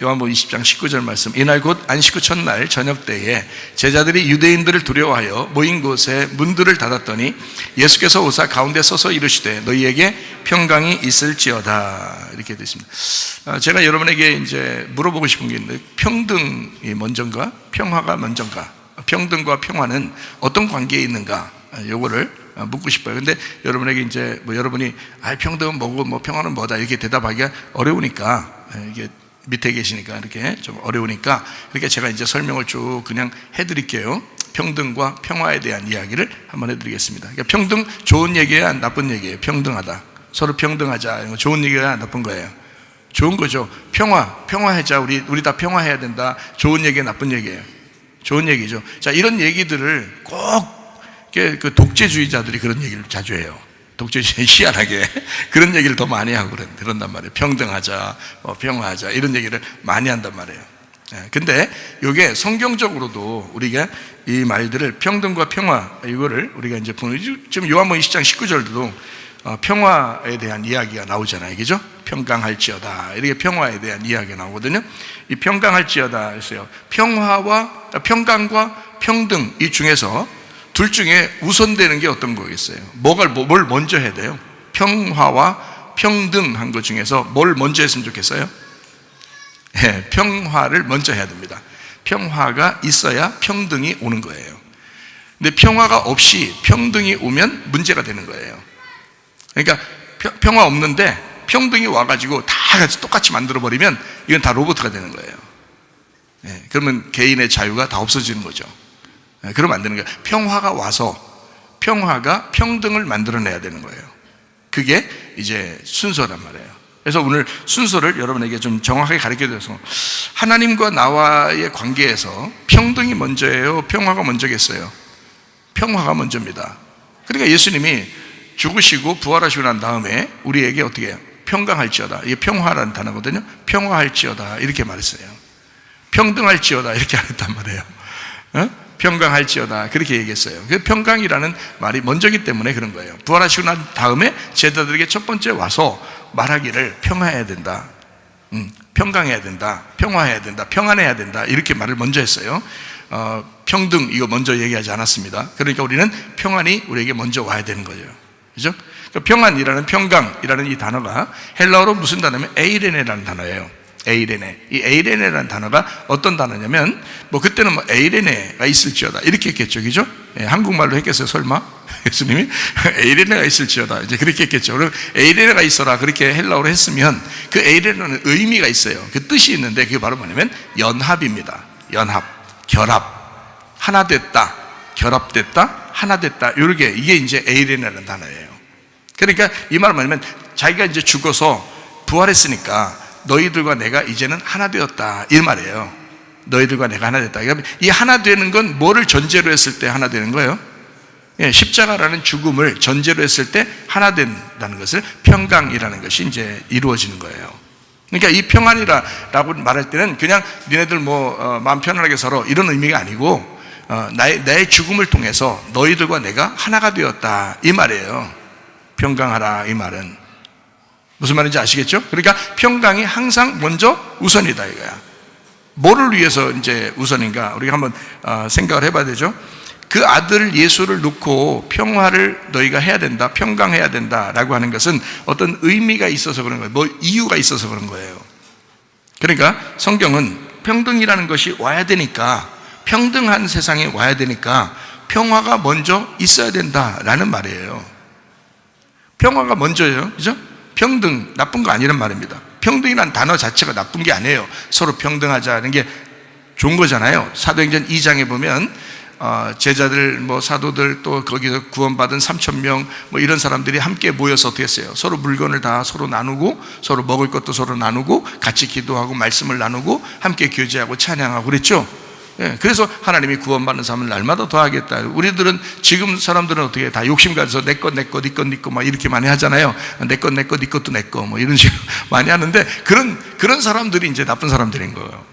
요한복음 20장 19절 말씀. 이날 곧 안식 후 첫날 저녁 때에 제자들이 유대인들을 두려워하여 모인 곳에 문들을 닫았더니 예수께서 오사 가운데 서서 이르시되 너희에게 평강이 있을지어다. 이렇게 되어 있습니다. 제가 여러분에게 이제 물어보고 싶은 게 있는데, 평등이 먼저인가 평화가 먼저인가, 평등과 평화는 어떤 관계에 있는가, 요거를 묻고 싶어요. 근데 여러분에게 이제 여러분이 평등은 뭐고 평화는 뭐다 이렇게 대답하기가 어려우니까, 이게 밑에 계시니까 이렇게 좀 어려우니까, 그러니까 제가 이제 설명을 쭉 그냥 해드릴게요. 평등과 평화에 대한 이야기를 한번 해드리겠습니다. 그러니까 평등 좋은 얘기야 나쁜 얘기예요? 평등하다, 서로 평등하자, 좋은 얘기야 나쁜 거예요? 좋은 거죠. 평화하자, 우리 다 평화해야 된다. 좋은 얘기야 나쁜 얘기예요? 좋은 얘기죠. 자, 이런 얘기들을 꼭 그 독재주의자들이 그런 얘기를 자주 해요. 독재주의 희한하게 그런 얘기를 더 많이 하고 그런단 말이에요. 평등하자, 평화하자, 이런 얘기를 많이 한단 말이에요. 근데 이게 성경적으로도 우리가 이 말들을 평등과 평화, 이거를 우리가 이제 지금 요한복음 20장 19절도 평화에 대한 이야기가 나오잖아요. 그죠? 평강할지어다, 이렇게 평화에 대한 이야기가 나오거든요. 이 평강할지어다 했어요. 평강과 평등, 이 중에서 둘 중에 우선되는 게 어떤 거겠어요? 뭘 먼저 해야 돼요? 평화와 평등한 것 중에서 뭘 먼저 했으면 좋겠어요? 네, 평화를 먼저 해야 됩니다. 평화가 있어야 평등이 오는 거예요. 근데 평화가 없이 평등이 오면 문제가 되는 거예요. 그러니까 평화 없는데 평등이 와가지고 다 같이 똑같이 만들어버리면 이건 다 로봇가 되는 거예요. 네, 그러면 개인의 자유가 다 없어지는 거죠. 그러면 안 되는 거예요. 평화가 와서 평화가 평등을 만들어내야 되는 거예요. 그게 이제 순서란 말이에요. 그래서 오늘 순서를 여러분에게 좀 정확하게 가르쳐드려서, 하나님과 나와의 관계에서 평등이 먼저예요, 평화가 먼저겠어요? 평화가 먼저입니다. 그러니까 예수님이 죽으시고 부활하시고 난 다음에 우리에게 어떻게 해요? 평강할지어다, 이게 평화라는 단어거든요. 평화할지어다 이렇게 말했어요. 평등할지어다 이렇게 안 했단 말이에요. 평강할지어다 그렇게 얘기했어요. 그 평강이라는 말이 먼저기 때문에 그런 거예요. 부활하시고 난 다음에 제자들에게 첫 번째 와서 말하기를 평화해야 된다, 평강해야 된다, 평화해야 된다, 평안해야 된다, 이렇게 말을 먼저 했어요. 평등 이거 먼저 얘기하지 않았습니다. 그러니까 우리는 평안이 우리에게 먼저 와야 되는 거죠. 그죠? 그러니까 평안이라는, 평강이라는 이 단어가 헬라어로 무슨 단어냐면 에이레네라는 단어예요. 에이레네. 이 에이레네라는 단어가 어떤 단어냐면, 그때는 에이레네가 있을지어다 이렇게 했겠죠. 그죠? 한국말로 했겠어요, 설마? 예수님이 에이레네가 있을지어다 이제 그렇게 했겠죠. 그럼 에이레네가 있어라 그렇게 헬라어로 했으면, 그 에이레네는 의미가 있어요. 그 뜻이 있는데, 그게 바로 뭐냐면 연합입니다. 연합, 결합, 하나 됐다, 결합됐다, 하나 됐다, 이게 이제 에이레네라는 단어예요. 그러니까 이 말은 뭐냐면, 자기가 이제 죽어서 부활했으니까 너희들과 내가 이제는 하나 되었다, 이 말이에요. 너희들과 내가 하나 됐다. 그러니까 이 하나 되는 건 뭐를 전제로 했을 때 하나 되는 거예요? 십자가라는 죽음을 전제로 했을 때 하나 된다는 것을 평강이라는 것이 이제 이루어지는 거예요. 그러니까 이 평안이라고 말할 때는 그냥 니네들 마음 편안하게 살아 이런 의미가 아니고, 나의 죽음을 통해서 너희들과 내가 하나가 되었다, 이 말이에요. 평강하라, 이 말은 무슨 말인지 아시겠죠? 그러니까 평강이 항상 먼저 우선이다, 이거야. 뭐를 위해서 이제 우선인가? 우리가 한번 생각을 해봐야 되죠. 그 아들 예수를 놓고 평화를 너희가 해야 된다, 평강해야 된다라고 하는 것은 어떤 의미가 있어서 그런 거예요. 이유가 있어서 그런 거예요. 그러니까 성경은 평등이라는 것이 와야 되니까, 평등한 세상에 와야 되니까 평화가 먼저 있어야 된다라는 말이에요. 평화가 먼저예요, 그죠? 평등 나쁜 거 아니란 말입니다. 평등이라는 단어 자체가 나쁜 게 아니에요. 서로 평등하자는 게 좋은 거잖아요. 사도행전 2장에 보면 제자들, 사도들, 또 거기서 구원받은 3,000명 이런 사람들이 함께 모여서 어떻게 했어요? 서로 물건을 다 서로 나누고, 서로 먹을 것도 서로 나누고, 같이 기도하고 말씀을 나누고 함께 교제하고 찬양하고 그랬죠. 그래서 하나님이 구원받는 사람을 날마다 더하겠다. 우리들은 지금 사람들은 어떻게 다 욕심 가져서 내 것, 네 것 막 이렇게 많이 하잖아요. 내 것, 네 것도 내 거 이런 식으로 많이 하는데, 그런 사람들이 이제 나쁜 사람들인 거예요.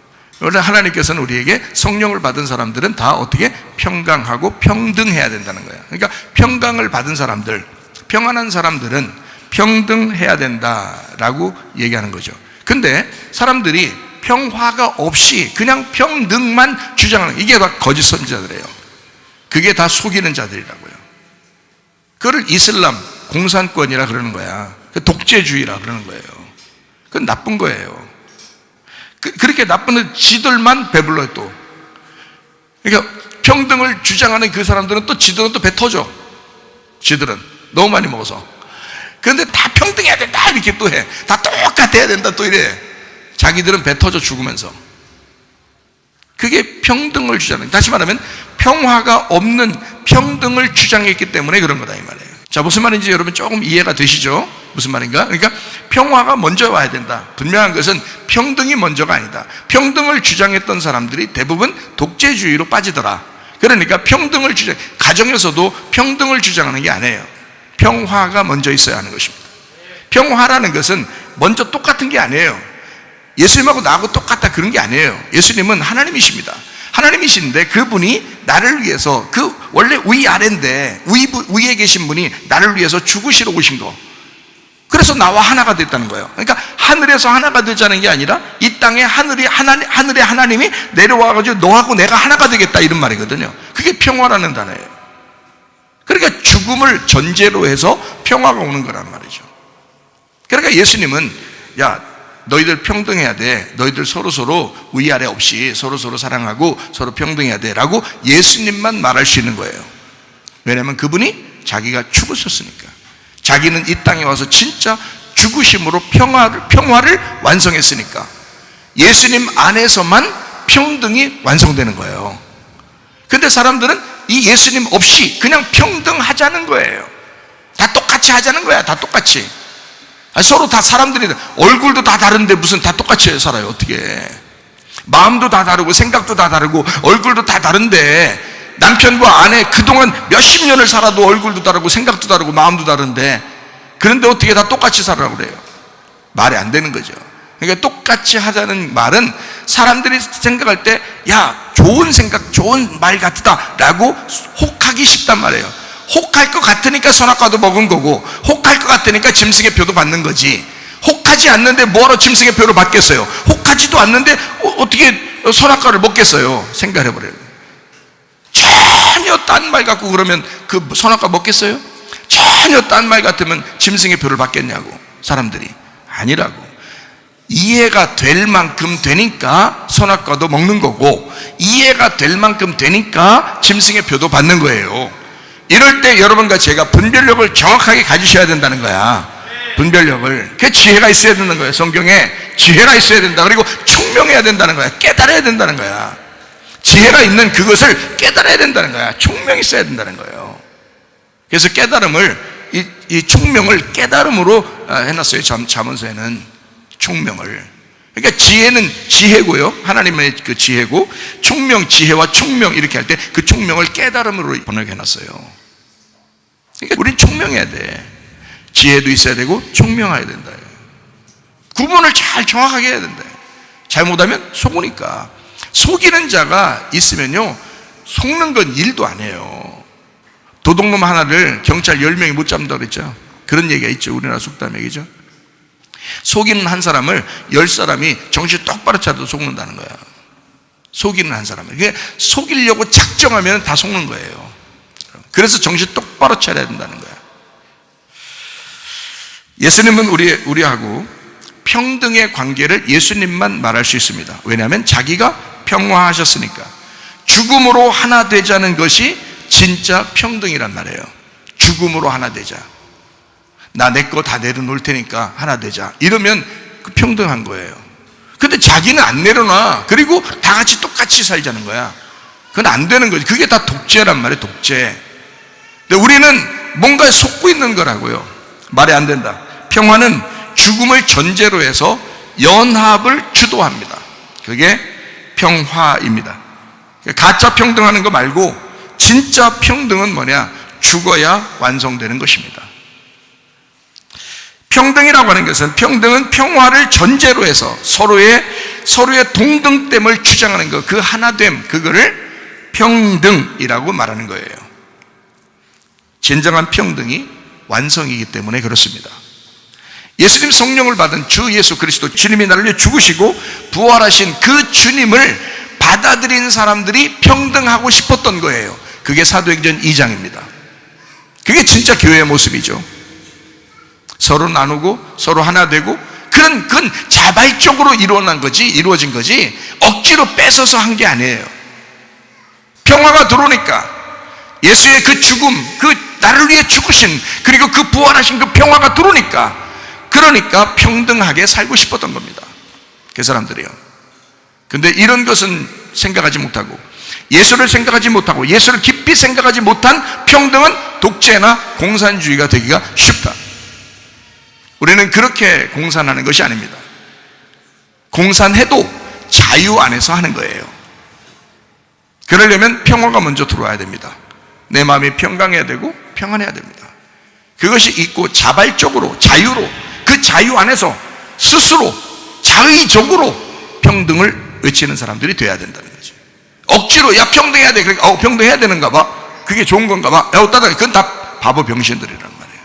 원래 하나님께서는 우리에게 성령을 받은 사람들은 다 어떻게 평강하고 평등해야 된다는 거예요. 그러니까 평강을 받은 사람들, 평안한 사람들은 평등해야 된다라고 얘기하는 거죠. 근데 사람들이 평화가 없이 그냥 평등만 주장하는, 이게 다 거짓 선지자들이에요. 그게 다 속이는 자들이라고요. 그걸 이슬람 공산권이라 그러는 거야. 독재주의라 그러는 거예요. 그건 나쁜 거예요. 그렇게 나쁜 지들만 배불러요. 또 그러니까 평등을 주장하는 그 사람들은 또 지들은 또 배 터져. 지들은 너무 많이 먹어서. 그런데 다 평등해야 된다 이렇게 또 해. 다 똑같아야 된다 또 이래. 자기들은 배 터져 죽으면서. 그게 평등을 주장하는, 다시 말하면 평화가 없는 평등을 주장했기 때문에 그런 거다 이 말이에요. 자, 무슨 말인지 여러분 조금 이해가 되시죠? 무슨 말인가? 그러니까 평화가 먼저 와야 된다. 분명한 것은 평등이 먼저가 아니다. 평등을 주장했던 사람들이 대부분 독재주의로 빠지더라. 그러니까 평등을 주장, 가정에서도 평등을 주장하는 게 아니에요. 평화가 먼저 있어야 하는 것입니다. 평화라는 것은 먼저 똑같은 게 아니에요. 예수님하고 나하고 똑같다 그런 게 아니에요. 예수님은 하나님이십니다. 하나님이신데 그분이 나를 위해서, 그 원래 위아래인데 위에 계신 분이 나를 위해서 죽으시러 오신 거. 그래서 나와 하나가 됐다는 거예요. 그러니까 하늘에서 하나가 되자는 게 아니라 이 땅에 하늘의 하나님이 내려와가지고 너하고 내가 하나가 되겠다 이런 말이거든요. 그게 평화라는 단어예요. 그러니까 죽음을 전제로 해서 평화가 오는 거란 말이죠. 그러니까 예수님은 야, 너희들 평등해야 돼. 너희들 서로 위아래 없이 서로 사랑하고 서로 평등해야 돼 라고 예수님만 말할 수 있는 거예요. 왜냐하면 그분이 자기가 죽으셨으니까. 자기는 이 땅에 와서 진짜 죽으심으로 평화를 완성했으니까. 예수님 안에서만 평등이 완성되는 거예요. 근데 사람들은 이 예수님 없이 그냥 평등하자는 거예요. 다 똑같이 하자는 거야. 다 똑같이. 서로 다 사람들이 얼굴도 다 다른데 무슨 다 똑같이 살아요. 어떻게. 마음도 다 다르고 생각도 다 다르고 얼굴도 다 다른데, 남편과 아내 그동안 몇십 년을 살아도 얼굴도 다르고 생각도 다르고 마음도 다른데, 그런데 어떻게 다 똑같이 살아라고 그래요? 말이 안 되는 거죠. 그러니까 똑같이 하자는 말은 사람들이 생각할 때 야, 좋은 생각, 좋은 말 같다 라고 혹하기 쉽단 말이에요. 혹할 것 같으니까 선악과도 먹은 거고, 혹할 것 같으니까 짐승의 표도 받는 거지. 혹하지 않는데 뭐하러 짐승의 표를 받겠어요? 혹하지도 않는데 어떻게 선악과를 먹겠어요? 생각해버려요. 전혀 딴 말 같고 그러면 그 선악과 먹겠어요? 전혀 딴 말 같으면 짐승의 표를 받겠냐고. 사람들이 아니라고. 이해가 될 만큼 되니까 선악과도 먹는 거고, 이해가 될 만큼 되니까 짐승의 표도 받는 거예요. 이럴 때 여러분과 제가 분별력을 정확하게 가지셔야 된다는 거야. 분별력을. 그 지혜가 있어야 되는 거예요. 성경에 지혜가 있어야 된다. 그리고 총명해야 된다는 거야. 깨달아야 된다는 거야. 지혜가 있는 그것을 깨달아야 된다는 거야. 총명이 있어야 된다는 거예요. 그래서 깨달음을, 이 총명을 깨달음으로 해놨어요. 잠언서에는 총명을. 그러니까 지혜는 지혜고요. 하나님의 그 지혜고, 총명, 지혜와 총명 이렇게 할 때 그 총명을 깨달음으로 번역해놨어요. 그러니까 우린 총명해야 돼. 지혜도 있어야 되고 총명해야 된다. 구분을 잘 정확하게 해야 된다. 잘못하면 속으니까. 속이는 자가 있으면요, 속는 건 일도 안 해요. 도둑놈 하나를 경찰 10명이 못 잡는다고 그랬죠. 그런 얘기가 있죠. 우리나라 속담 얘기죠. 속이는 한 사람을 10사람이 정신 똑바로 차려도 속는다는 거야. 속이는 한 사람을. 그게 속이려고 작정하면 다 속는 거예요. 그래서 정신 똑바로 차려야 된다는 거야. 예수님은 우리하고 평등의 관계를 예수님만 말할 수 있습니다. 왜냐하면 자기가 평화하셨으니까. 죽음으로 하나 되자는 것이 진짜 평등이란 말이에요. 죽음으로 하나 되자. 나 내 거 다 내려놓을 테니까 하나 되자. 이러면 그 평등한 거예요. 근데 자기는 안 내려놔. 그리고 다 같이 똑같이 살자는 거야. 그건 안 되는 거지. 그게 다 독재란 말이에요. 독재. 근데 우리는 뭔가에 속고 있는 거라고요. 말이 안 된다. 평화는 죽음을 전제로 해서 연합을 주도합니다. 그게 평화입니다. 가짜 평등하는 거 말고 진짜 평등은 뭐냐? 죽어야 완성되는 것입니다. 평등이라고 하는 것은, 평등은 평화를 전제로 해서 서로의 동등됨을 주장하는 것, 그 하나됨, 그거를 평등이라고 말하는 거예요. 진정한 평등이 완성이기 때문에 그렇습니다. 예수님 성령을 받은 주 예수 그리스도, 주님이 나를 위해 죽으시고 부활하신 그 주님을 받아들인 사람들이 평등하고 싶었던 거예요. 그게 사도행전 2장입니다. 그게 진짜 교회의 모습이죠. 서로 나누고 서로 하나 되고, 그건 자발적으로 이루어진 거지 억지로 뺏어서 한 게 아니에요. 평화가 들어오니까 예수의 그 죽음, 그 나를 위해 죽으신, 그리고 그 부활하신 그 평화가 들어오니까, 그러니까 평등하게 살고 싶었던 겁니다, 그 사람들이요. 근데 이런 것은 생각하지 못하고, 예수를 생각하지 못하고 예수를 깊이 생각하지 못한 평등은 독재나 공산주의가 되기가 쉽다. 우리는 그렇게 공산하는 것이 아닙니다. 공산해도 자유 안에서 하는 거예요. 그러려면 평화가 먼저 들어와야 됩니다. 내 마음이 평강해야 되고 평안해야 됩니다. 그것이 있고 자발적으로, 자유로, 그 자유 안에서 스스로 자의적으로 평등을 외치는 사람들이 돼야 된다는 거죠. 억지로 야 평등해야 돼, 그러니까 평등해야 되는가 봐, 그게 좋은 건가 봐, 그건 다 바보 병신들이란 말이에요.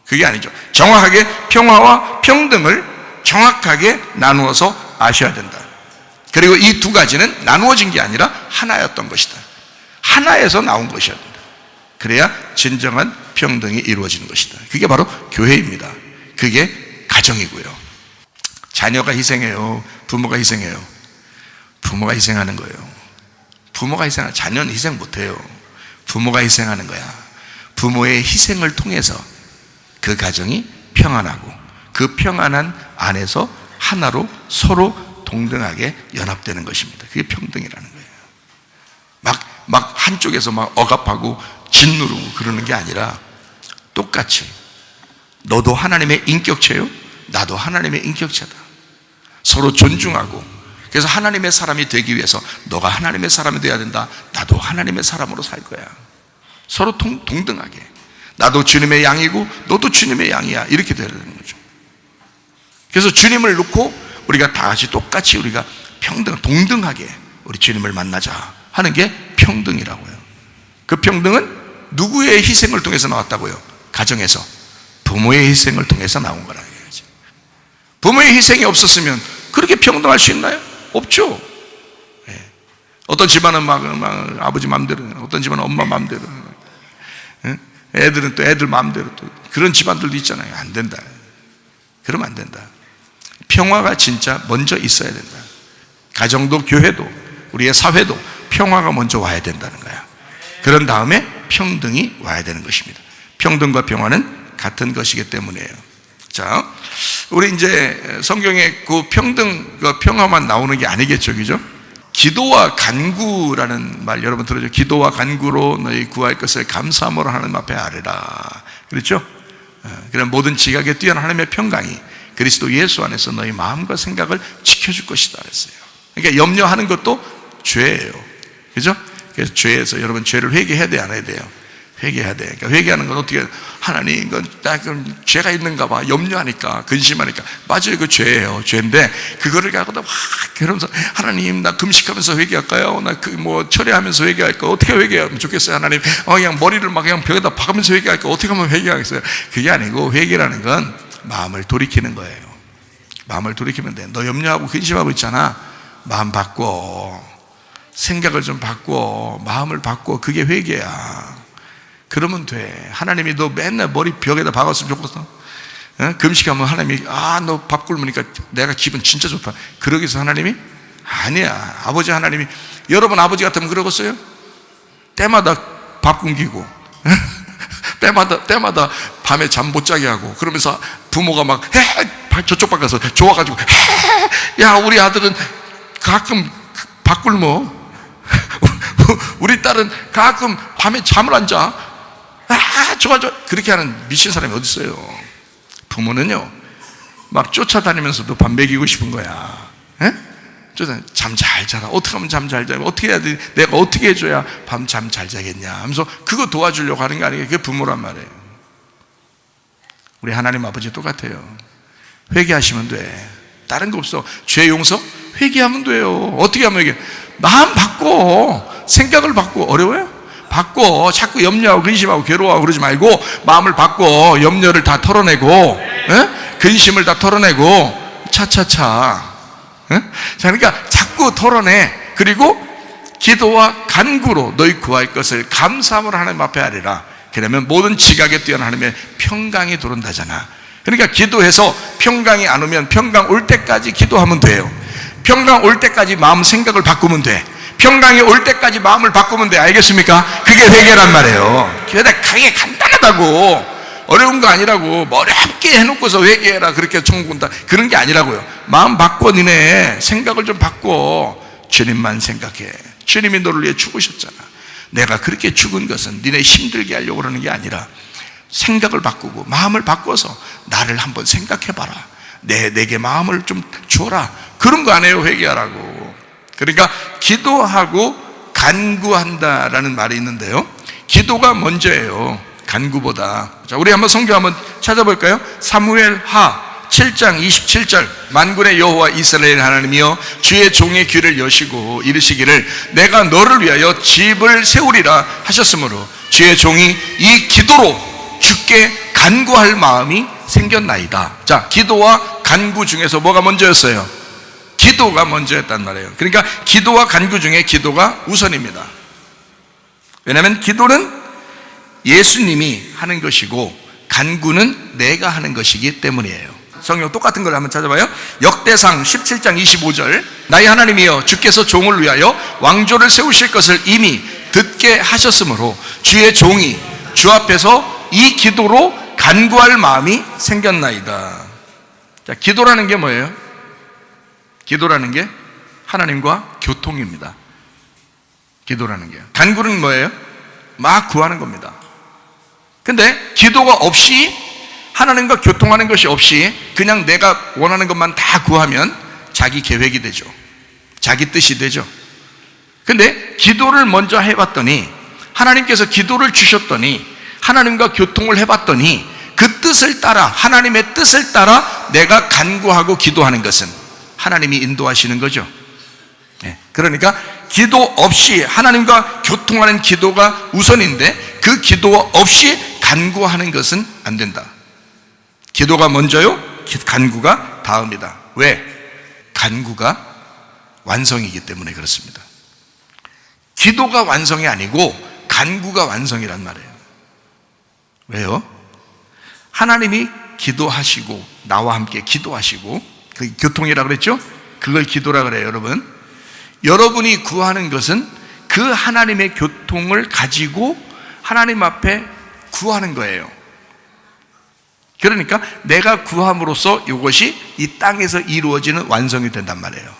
그게 아니죠. 정확하게 평화와 평등을 정확하게 나누어서 아셔야 된다. 그리고 이 두 가지는 나누어진 게 아니라 하나였던 것이다. 하나에서 나온 것이어야 된다. 그래야 진정한 평등이 이루어지는 것이다. 그게 바로 교회입니다. 그게 가정이고요. 자녀가 희생해요, 부모가 희생해요. 부모가 희생하는 거예요. 부모가 희생하는, 자녀는 희생 못해요. 부모가 희생하는 거야. 부모의 희생을 통해서 그 가정이 평안하고, 그 평안한 안에서 하나로 서로 동등하게 연합되는 것입니다. 그게 평등이라는 거예요. 막 한쪽에서 막 억압하고 짓누르고 그러는 게 아니라, 똑같이 너도 하나님의 인격체요, 나도 하나님의 인격체다. 서로 존중하고, 그래서 하나님의 사람이 되기 위해서 너가 하나님의 사람이 되어야 된다, 나도 하나님의 사람으로 살 거야. 서로 동등하게, 나도 주님의 양이고 너도 주님의 양이야, 이렇게 되어야 되는 거죠. 그래서 주님을 놓고 우리가 다 같이 똑같이 우리가 동등하게 우리 주님을 만나자 하는 게 평등이라고요. 그 평등은 누구의 희생을 통해서 나왔다고요? 가정에서 부모의 희생을 통해서 나온 거라고 해야지. 부모의 희생이 없었으면 그렇게 평등할 수 있나요? 없죠. 예. 어떤 집안은 막 아버지 마음대로, 어떤 집안은 엄마 마음대로, 예? 애들은 또 애들 마음대로, 또 그런 집안들도 있잖아요. 안 된다. 그러면 안 된다. 평화가 진짜 먼저 있어야 된다. 가정도 교회도 우리의 사회도 평화가 먼저 와야 된다는 거야. 그런 다음에 평등이 와야 되는 것입니다. 평등과 평화는 같은 것이기 때문이에요. 자, 우리 이제 성경에 그 평등과 평화만 나오는 게 아니겠죠, 그죠? 기도와 간구라는 말 여러분 들으죠? 기도와 간구로 너희 구할 것을 감사함으로 하나님 앞에 아뢰라. 그렇죠? 그런 모든 지각에 뛰어난 하나님의 평강이 그리스도 예수 안에서 너희 마음과 생각을 지켜줄 것이다 그랬어요. 그러니까 염려하는 것도 죄예요. 그죠? 그래서 죄에서 여러분 죄를 회개해야 돼, 안 해야 돼요? 회개해야 돼. 그러니까 회개하는 건 어떻게, 하나님 이건 나 그럼 죄가 있는가 봐, 염려하니까, 근심하니까. 맞아요, 그 죄예요. 죄인데 그거를 갖고도 막 그러면서 하나님 나 금식하면서 회개할까요? 나 그 뭐 철회하면서 회개할까요? 어떻게 회개하면 좋겠어요? 하나님 그냥 머리를 막 그냥 벽에다 박으면서 회개할까요? 어떻게 하면 회개하겠어요? 그게 아니고, 회개라는 건 마음을 돌이키는 거예요. 마음을 돌이키면 돼. 너 염려하고 근심하고 있잖아. 마음 바꿔, 생각을 좀 바꿔, 마음을 바꿔. 그게 회개야. 그러면 돼. 하나님이 너 맨날 머리 벽에다 박았으면 좋겠어? 금식하면 하나님이 너 밥 굶으니까 내가 기분 진짜 좋다, 그러기 위해서 하나님이? 아니야. 아버지 하나님이, 여러분 아버지 같으면 그러겠어요? 때마다 밥 굶기고 때마다 밤에 잠 못 자게 하고, 그러면서 부모가 막 저쪽 바꿔서 좋아가지고 야 우리 아들은 가끔 밥 굶어 우리 딸은 가끔 밤에 잠을 안 자, 좋아 그렇게 하는 미친 사람이 어디 있어요? 부모는요 막 쫓아다니면서도 밥 먹이고 싶은 거야. 잠 잘 자라. 어떻게 하면 잠 잘 자? 어떻게 해야 돼? 내가 어떻게 해줘야 밤 잠 잘 자겠냐 하면서 그거 도와주려고 하는 게 아니에요. 그게 부모란 말이에요. 우리 하나님 아버지 똑같아요. 회개하시면 돼. 다른 거 없어. 죄 용서? 회개하면 돼요. 어떻게 하면 회개? 마음 바꿔, 생각을 바꿔. 어려워요? 바꿔. 자꾸 염려하고 근심하고 괴로워하고 그러지 말고 마음을 바꿔. 염려를 다 털어내고, 근심을 다 털어내고 차차차. 자, 그러니까 자꾸 털어내. 그리고 기도와 간구로 너희 구할 것을 감사함으로 하나님 앞에 하리라. 그러면 모든 지각에 뛰어난 하나님의 평강이 들어온다잖아. 그러니까 기도해서 평강이 안 오면 평강 올 때까지 기도하면 돼요. 평강 올 때까지 마음 생각을 바꾸면 돼. 평강이 올 때까지 마음을 바꾸면 돼. 알겠습니까? 그게 회개란 말이에요. 그게 간단하다고. 어려운 거 아니라고. 어렵게 해놓고서 회개해라 그렇게 천국 온다 그런 게 아니라고요. 마음 바꿔. 니네 생각을 좀 바꿔. 주님만 생각해. 주님이 너를 위해 죽으셨잖아. 내가 그렇게 죽은 것은 니네 힘들게 하려고 그러는 게 아니라 생각을 바꾸고 마음을 바꿔서 나를 한번 생각해봐라. 내게 마음을 좀 줘라. 그런 거 안 해요. 회개하라고. 그러니까 기도하고 간구한다라는 말이 있는데요, 기도가 먼저예요, 간구보다. 자, 우리 한번 성경 한번 찾아볼까요? 사무엘하 7장 27절. 만군의 여호와 이스라엘 하나님이여 주의 종의 귀를 여시고 이르시기를 내가 너를 위하여 집을 세우리라 하셨으므로 주의 종이 이 기도로 주께 간구할 마음이 생겼나이다. 자, 기도와 간구 중에서 뭐가 먼저였어요? 기도가 먼저였단 말이에요. 그러니까 기도와 간구 중에 기도가 우선입니다. 왜냐하면 기도는 예수님이 하는 것이고 간구는 내가 하는 것이기 때문이에요. 성경 똑같은 걸 한번 찾아봐요. 역대상 17장 25절. 나의 하나님이여 주께서 종을 위하여 왕조를 세우실 것을 이미 듣게 하셨으므로 주의 종이 주 앞에서 이 기도로 간구할 마음이 생겼나이다. 자, 기도라는 게 뭐예요? 기도라는 게 하나님과 교통입니다. 기도라는 게. 간구는 뭐예요? 막 구하는 겁니다. 근데 기도가 없이, 하나님과 교통하는 것이 없이 그냥 내가 원하는 것만 다 구하면 자기 계획이 되죠. 자기 뜻이 되죠. 근데 기도를 먼저 해봤더니, 하나님께서 기도를 주셨더니, 하나님과 교통을 해봤더니 그 뜻을 따라, 하나님의 뜻을 따라 내가 간구하고 기도하는 것은 하나님이 인도하시는 거죠. 그러니까 기도 없이 하나님과 교통하는 기도가 우선인데 그 기도 없이 간구하는 것은 안 된다. 기도가 먼저요, 간구가 다음이다. 왜? 간구가 완성이기 때문에 그렇습니다. 기도가 완성이 아니고 간구가 완성이란 말이에요. 왜요? 하나님이 기도하시고 나와 함께 기도하시고, 그 교통이라고 그랬죠? 그걸 기도라 그래요. 여러분이 구하는 것은 그 하나님의 교통을 가지고 하나님 앞에 구하는 거예요. 그러니까 내가 구함으로써 이것이 이 땅에서 이루어지는 완성이 된단 말이에요.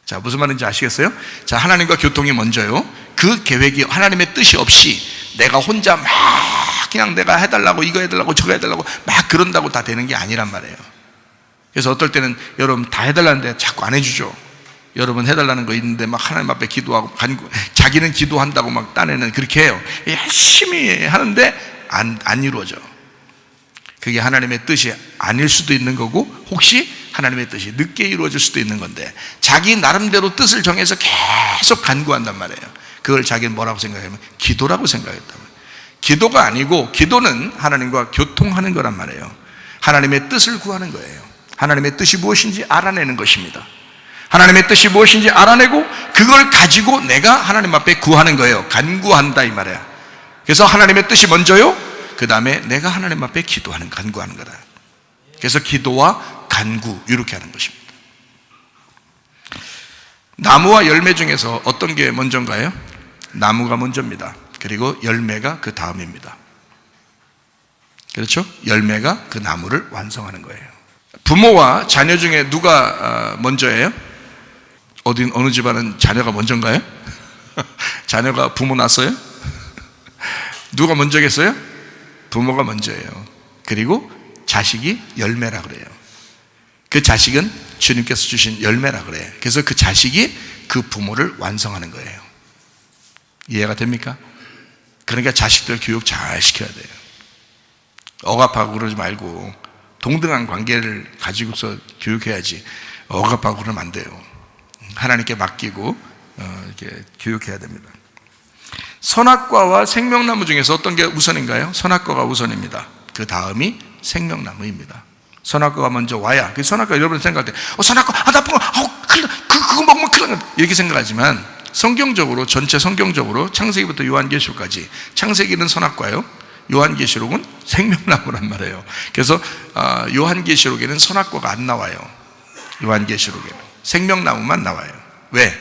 자, 무슨 말인지 아시겠어요? 자, 하나님과 교통이 먼저요. 그 계획이 하나님의 뜻이 없이 내가 혼자 막 그냥 내가 해달라고, 이거 해달라고, 저거 해달라고 막 그런다고 다 되는 게 아니란 말이에요. 그래서 어떨 때는 여러분 다 해달라는데 자꾸 안 해주죠. 여러분 해달라는 거 있는데 막 하나님 앞에 기도하고 자기는 기도한다고 막 딴에는 그렇게 해요. 열심히 하는데 안 이루어져. 그게 하나님의 뜻이 아닐 수도 있는 거고, 혹시 하나님의 뜻이 늦게 이루어질 수도 있는 건데, 자기 나름대로 뜻을 정해서 계속 간구한단 말이에요. 그걸 자기는 뭐라고 생각하면 기도라고 생각했단 말이에요. 기도가 아니고, 기도는 하나님과 교통하는 거란 말이에요. 하나님의 뜻을 구하는 거예요. 하나님의 뜻이 무엇인지 알아내는 것입니다. 하나님의 뜻이 무엇인지 알아내고 그걸 가지고 내가 하나님 앞에 구하는 거예요. 간구한다 이 말이에요. 그래서 하나님의 뜻이 먼저요, 그 다음에 내가 하나님 앞에 기도하는, 간구하는 거다. 그래서 기도와 간구 이렇게 하는 것입니다. 나무와 열매 중에서 어떤 게 먼저인가요? 나무가 먼저입니다. 그리고 열매가 그 다음입니다. 그렇죠? 열매가 그 나무를 완성하는 거예요. 부모와 자녀 중에 누가 먼저예요? 어느 집안은 자녀가 먼저인가요? 자녀가 부모 낳았어요? 누가 먼저겠어요? 부모가 먼저예요. 그리고 자식이 열매라 그래요. 그 자식은 주님께서 주신 열매라 그래요. 그래서 그 자식이 그 부모를 완성하는 거예요. 이해가 됩니까? 그러니까 자식들 교육 잘 시켜야 돼요. 억압하고 그러지 말고 동등한 관계를 가지고서 교육해야지, 억압하고 그러면 안 돼요. 하나님께 맡기고 이렇게 교육해야 됩니다. 선악과와 생명나무 중에서 어떤 게 우선인가요? 선악과가 우선입니다. 그 다음이 생명나무입니다. 선악과가 먼저 와야. 그 선악과 여러분 생각할 때 선악과 나쁜 거 그거 먹으면 큰일 난다 이렇게 생각하지만 성경적으로 전체 성경적으로 창세기부터 요한계시록까지 창세기는 선악과요, 요한계시록은 생명나무란 말이에요. 그래서 요한계시록에는 선악과가 안 나와요. 요한계시록에는 생명나무만 나와요. 왜?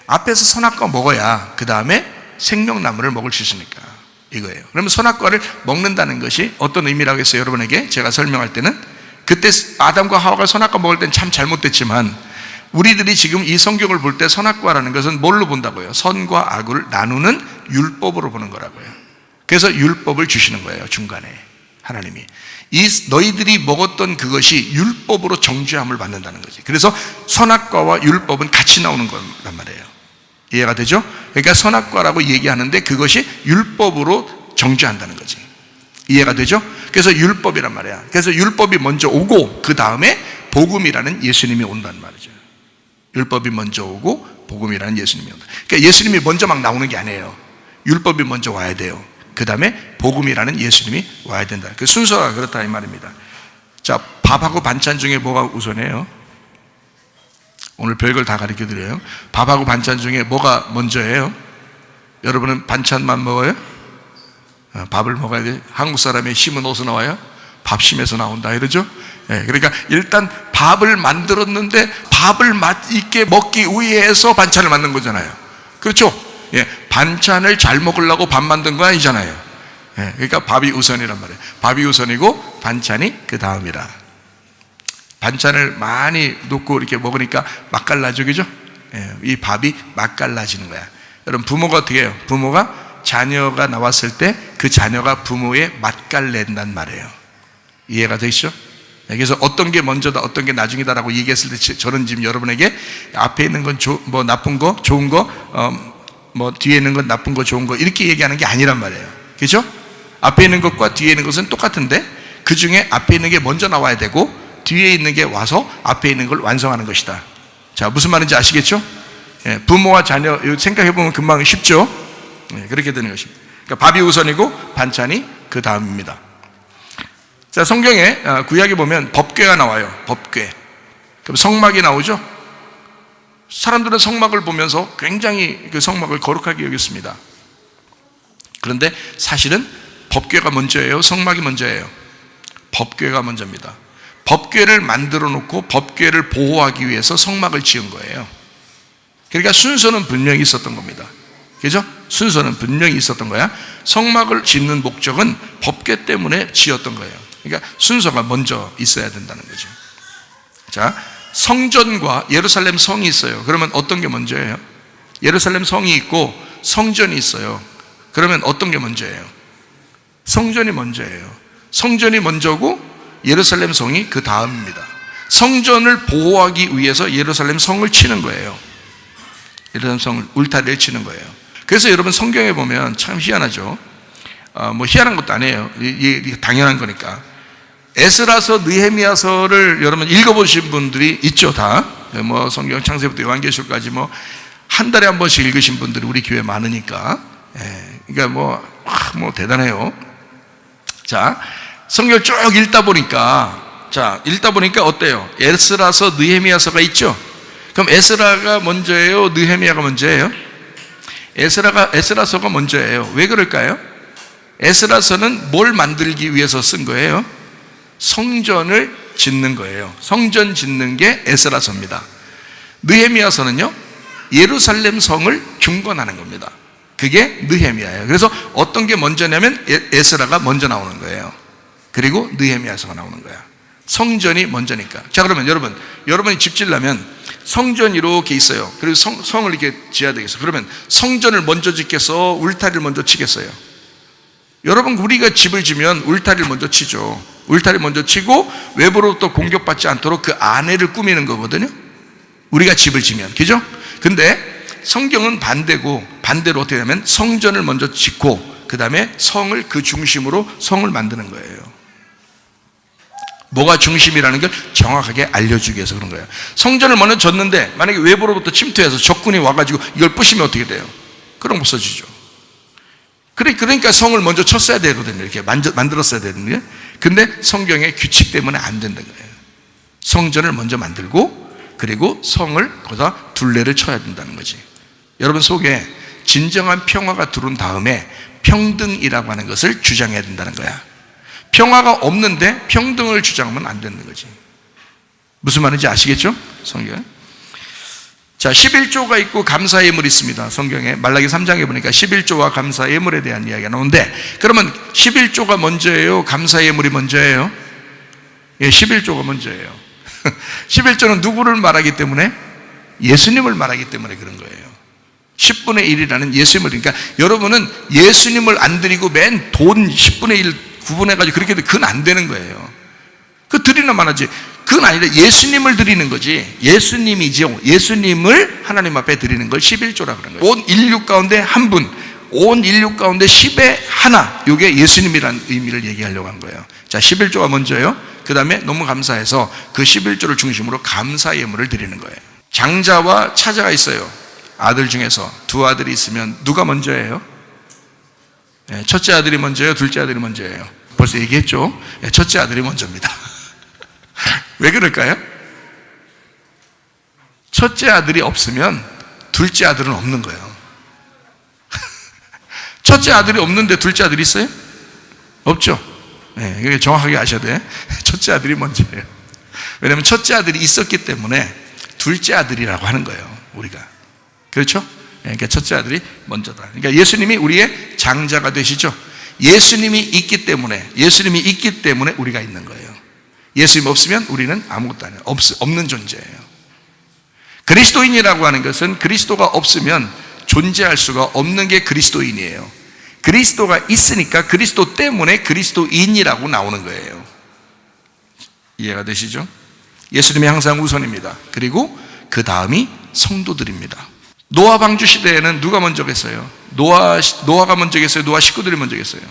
앞에서 선악과 먹어야 그 다음에 생명나무를 먹을 수 있으니까 이거예요. 그러면 선악과를 먹는다는 것이 어떤 의미라고 했어요? 여러분에게 제가 설명할 때는 그때 아담과 하와가 선악과 먹을 때는 참 잘못됐지만 우리들이 지금 이 성경을 볼 때 선악과라는 것은 뭘로 본다고요? 선과 악을 나누는 율법으로 보는 거라고요. 그래서 율법을 주시는 거예요. 중간에 하나님이 너희들이 먹었던 그것이 율법으로 정죄함을 받는다는 거지. 그래서 선악과와 율법은 같이 나오는 거란 말이에요. 이해가 되죠? 그러니까 선악과라고 얘기하는데 그것이 율법으로 정죄한다는 거지. 이해가 되죠? 그래서 율법이란 말이야. 그래서 율법이 먼저 오고 그 다음에 복음이라는 예수님이 온다는 말이죠. 율법이 먼저 오고 복음이라는 예수님이 온다. 그러니까 예수님이 먼저 막 나오는 게 아니에요. 율법이 먼저 와야 돼요. 그 다음에 복음이라는 예수님이 와야 된다. 그 순서가 그렇다 이 말입니다. 자, 밥하고 반찬 중에 뭐가 우선이에요? 오늘 별걸 다 가르쳐 드려요. 밥하고 반찬 중에 뭐가 먼저예요? 여러분은 반찬만 먹어요? 밥을 먹어야 돼. 한국 사람의 힘은 어디서 나와요? 밥심에서 나온다 이러죠. 그러니까 일단 밥을 만들었는데 밥을 맛있게 먹기 위해서 반찬을 만든 거잖아요. 그렇죠? 반찬을 잘 먹으려고 밥 만든 거 아니잖아요. 그러니까 밥이 우선이란 말이에요. 밥이 우선이고 반찬이 그 다음이라. 반찬을 많이 놓고 이렇게 먹으니까 맛깔나죠, 그죠? 이 밥이 맛깔나지는 거야. 여러분, 부모가 어떻게 해요? 부모가 자녀가 나왔을 때 그 자녀가 부모의 맛깔낸단 말이에요. 이해가 되시죠? 그래서 어떤 게 먼저다, 어떤 게 나중이다라고 얘기했을 때 저는 지금 여러분에게 앞에 있는 건 뭐 나쁜 거, 좋은 거, 뭐 뒤에 있는 건 나쁜 거, 좋은 거 이렇게 얘기하는 게 아니란 말이에요. 그죠? 앞에 있는 것과 뒤에 있는 것은 똑같은데 그 중에 앞에 있는 게 먼저 나와야 되고 뒤에 있는 게 와서 앞에 있는 걸 완성하는 것이다. 자, 무슨 말인지 아시겠죠? 부모와 자녀 생각해보면 금방 쉽죠? 그렇게 되는 것입니다. 그러니까 밥이 우선이고 반찬이 그 다음입니다. 자, 성경에 구약에 보면 법궤가 나와요. 법궤. 그럼 성막이 나오죠? 사람들은 성막을 보면서 굉장히 그 성막을 거룩하게 여겼습니다. 그런데 사실은 법궤가 먼저예요? 성막이 먼저예요? 법궤가 먼저입니다. 법궤를 만들어 놓고 법궤를 보호하기 위해서 성막을 지은 거예요. 그러니까 순서는 분명히 있었던 겁니다. 그죠? 순서는 분명히 있었던 거야. 성막을 짓는 목적은 법궤 때문에 지었던 거예요. 그러니까 순서가 먼저 있어야 된다는 거죠. 자, 성전과 예루살렘 성이 있어요. 그러면 어떤 게 먼저예요? 예루살렘 성이 있고 성전이 있어요. 그러면 어떤 게 먼저예요? 성전이 먼저예요. 성전이 먼저고 예루살렘 성이 그 다음입니다. 성전을 보호하기 위해서 예루살렘 성을 치는 거예요. 예루살렘 성을 울타리를 치는 거예요. 그래서 여러분 성경에 보면 참 희한하죠. 뭐 희한한 것도 아니에요. 이게 당연한 거니까. 에스라서 느헤미야서를 여러분 읽어보신 분들이 있죠, 다. 뭐 성경 창세부터 요한계시록까지 뭐 한 달에 한 번씩 읽으신 분들이 우리 교회 많으니까. 그러니까 뭐 대단해요. 자, 성경을 쭉 읽다 보니까 어때요? 에스라서 느헤미야서가 있죠. 그럼 에스라가 먼저예요? 느헤미야가 먼저예요? 에스라서가 먼저예요. 왜 그럴까요? 에스라서는 뭘 만들기 위해서 쓴 거예요? 성전을 짓는 거예요. 성전 짓는 게 에스라서입니다. 느헤미야서는요, 예루살렘 성을 중건하는 겁니다. 그게 느헤미야예요. 그래서 어떤 게 먼저냐면 에스라가 먼저 나오는 거예요. 그리고 느헤미야서가 나오는 거야. 성전이 먼저니까. 자, 그러면 여러분이 집 지으려면 성전이 이렇게 있어요. 그리고 성을 이렇게 지어야 되겠어요. 그러면 성전을 먼저 짓겠어? 울타리를 먼저 치겠어요? 여러분, 우리가 집을 지면 울타리를 먼저 치죠. 울타리 먼저 치고 외부로부터 공격받지 않도록 그 안에를 꾸미는 거거든요. 우리가 집을 지면. 그죠? 근데 성경은 반대로 어떻게 하면 성전을 먼저 짓고 그 다음에 성을 그 중심으로 성을 만드는 거예요. 뭐가 중심이라는 걸 정확하게 알려주기 위해서 그런 거예요. 성전을 먼저 졌는데 만약에 외부로부터 침투해서 적군이 와가지고 이걸 부시면 어떻게 돼요? 그럼 없어지죠. 그러니까 성을 먼저 쳤어야 되거든요. 이렇게 만들었어야 되는데. 근데 성경의 규칙 때문에 안 된다는 거예요. 성전을 먼저 만들고 그리고 성을 거기다 둘레를 쳐야 된다는 거지. 여러분 속에 진정한 평화가 들어온 다음에 평등이라고 하는 것을 주장해야 된다는 거야. 평화가 없는데 평등을 주장하면 안 되는 거지. 무슨 말인지 아시겠죠? 성경. 자, 11조가 있고 감사 예물이 있습니다. 성경에 말라기 3장에 보니까 11조와 감사 예물에 대한 이야기가 나오는데, 그러면 11조가 먼저예요? 감사 예물이 먼저예요? 예, 11조가 먼저예요. 11조는 누구를 말하기 때문에? 예수님을 말하기 때문에 그런 거예요. 10분의 1이라는 예수님을, 그러니까 여러분은 예수님을 안 드리고 맨 돈 10분의 1 구분해가지고 그렇게 해도 그건 안 되는 거예요. 그 드리나 말하지. 그건 아니라 예수님을 드리는 거지. 예수님이죠. 예수님을 하나님 앞에 드리는 걸 11조라 그런 거예요. 온 인류 가운데 한 분, 온 인류 가운데 10의 하나, 이게 예수님이라는 의미를 얘기하려고 한 거예요. 자, 11조가 먼저요. 그 다음에 너무 감사해서 그 11조를 중심으로 감사 예물을 드리는 거예요. 장자와 차자가 있어요. 아들 중에서 두 아들이 있으면 누가 먼저예요? 첫째 아들이 먼저예요? 둘째 아들이 먼저예요? 벌써 얘기했죠? 첫째 아들이 먼저입니다. 왜 그럴까요? 첫째 아들이 없으면 둘째 아들은 없는 거예요. 첫째 아들이 없는데 둘째 아들이 있어요? 없죠? 네, 이게 정확하게 아셔야 돼. 첫째 아들이 먼저예요. 왜냐하면 첫째 아들이 있었기 때문에 둘째 아들이라고 하는 거예요, 우리가. 그렇죠? 그러니까 첫째 아들이 먼저다. 그러니까 예수님이 우리의 장자가 되시죠. 예수님이 있기 때문에 우리가 있는 거예요. 예수님 없으면 우리는 아무것도 아니에요. 없는 존재예요. 그리스도인이라고 하는 것은 그리스도가 없으면 존재할 수가 없는 게 그리스도인이에요. 그리스도가 있으니까 그리스도 때문에 그리스도인이라고 나오는 거예요. 이해가 되시죠? 예수님이 항상 우선입니다. 그리고 그 다음이 성도들입니다. 노아 방주 시대에는 누가 먼저 겠어요? 노아가 먼저 겠어요? 노아 식구들이 먼저 겠어요?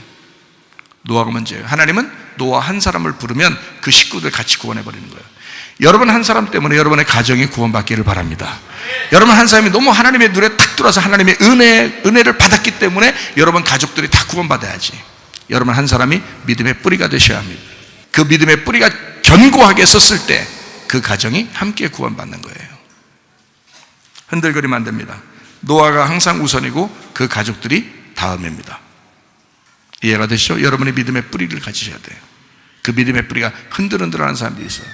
노아가 먼저예요. 하나님은 노아 한 사람을 부르면 그 식구들 같이 구원해버리는 거예요. 여러분 한 사람 때문에 여러분의 가정이 구원받기를 바랍니다. 여러분 한 사람이 너무 하나님의 눈에 탁 들어와서 하나님의 은혜를 받았기 때문에 여러분 가족들이 다 구원받아야지. 여러분 한 사람이 믿음의 뿌리가 되셔야 합니다. 그 믿음의 뿌리가 견고하게 섰을 때 그 가정이 함께 구원받는 거예요. 흔들거리면 안 됩니다. 노아가 항상 우선이고 그 가족들이 다음입니다. 이해가 되시죠? 여러분의 믿음의 뿌리를 가지셔야 돼요. 그 믿음의 뿌리가 흔들흔들하는 사람들이 있어요.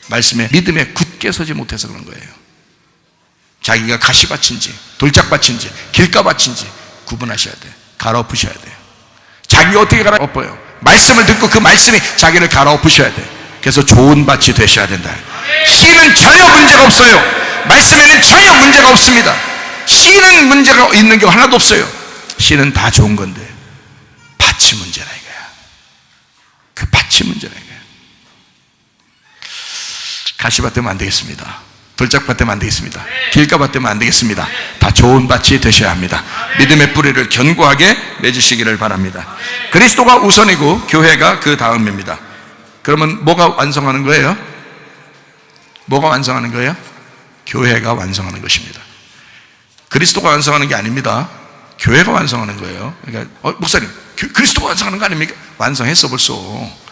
말씀에 믿음에 굳게 서지 못해서 그런 거예요. 자기가 가시밭인지 돌짝밭인지 길가밭인지 구분하셔야 돼요. 갈아엎으셔야 돼요. 자기가 어떻게 갈아엎어요? 말씀을 듣고 그 말씀이 자기를 갈아엎으셔야 돼요. 그래서 좋은 밭이 되셔야 된다. 씨는 전혀 문제가 없어요. 말씀에는 전혀 문제가 없습니다. 씨는 문제가 있는 게 하나도 없어요. 씨는 다 좋은 건데 밭이 문제라 이거야. 그 밭이 문제라 이거야. 가시밭 되면 안 되겠습니다. 돌짝밭 되면 안 되겠습니다. 길가밭 되면 안 되겠습니다. 다 좋은 밭이 되셔야 합니다. 믿음의 뿌리를 견고하게 맺으시기를 바랍니다. 그리스도가 우선이고 교회가 그 다음입니다. 그러면 뭐가 완성하는 거예요? 뭐가 완성하는 거예요? 교회가 완성하는 것입니다. 그리스도가 완성하는 게 아닙니다. 교회가 완성하는 거예요. 그러니까 목사님 그리스도가 완성하는 거 아닙니까? 완성했어 벌써.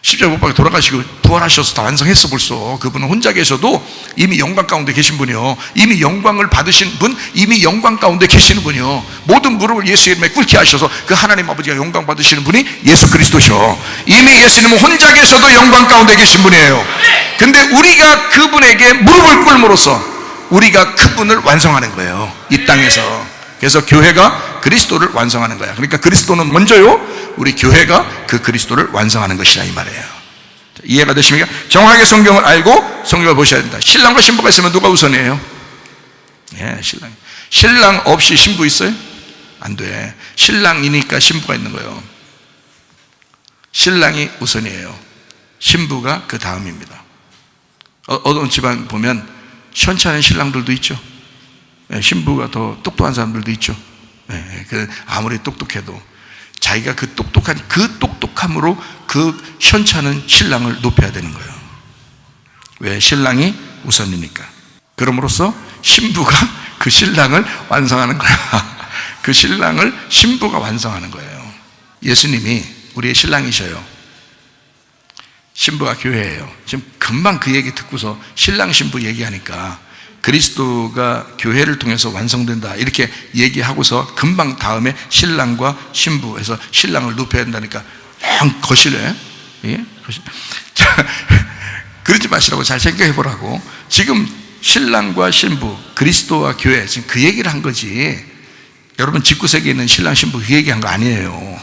십자가 못 박혀 돌아가시고 부활하셔서 다 완성했어 벌써. 그분은 혼자 계셔도 이미 영광 가운데 계신 분이요. 이미 영광을 받으신 분, 이미 영광 가운데 계시는 분이요. 모든 무릎을 예수의 이름에 꿇게 하셔서 그 하나님 아버지가 영광 받으시는 분이 예수 그리스도셔. 이미 예수님은 혼자 계셔도 영광 가운데 계신 분이에요. 근데 우리가 그분에게 무릎을 꿇음으로써 우리가 그분을 완성하는 거예요, 이 땅에서. 그래서 교회가 그리스도를 완성하는 거야. 그러니까 그리스도는 먼저요, 우리 교회가 그 그리스도를 완성하는 것이라 이 말이에요. 이해가 되십니까? 정확하게 성경을 알고 성경을 보셔야 된다. 신랑과 신부가 있으면 누가 우선이에요? 예, 신랑. 신랑 없이 신부 있어요? 안 돼. 신랑이니까 신부가 있는 거예요. 신랑이 우선이에요. 신부가 그 다음입니다. 어떤 집안 보면 시원찮은 신랑들도 있죠. 신부가 더 똑똑한 사람들도 있죠. 아무리 똑똑해도 자기가 그 똑똑함으로 그 현찮은 신랑을 높여야 되는 거예요. 왜? 신랑이 우선이니까. 그럼으로써 신부가 그 신랑을 완성하는 거야. 그 신랑을 신부가 완성하는 거예요. 예수님이 우리의 신랑이셔요. 신부가 교회예요. 지금 금방 그 얘기 듣고서 신랑 신부 얘기하니까 그리스도가 교회를 통해서 완성된다 이렇게 얘기하고서 금방 다음에 신랑과 신부에서 신랑을 높여야 된다니까 거실에 예? 거실. 자, 그러지 마시라고 잘 생각해 보라고. 지금 신랑과 신부, 그리스도와 교회 지금 그 얘기를 한 거지. 여러분 집구석에 있는 신랑 신부 그 얘기한 거 아니에요.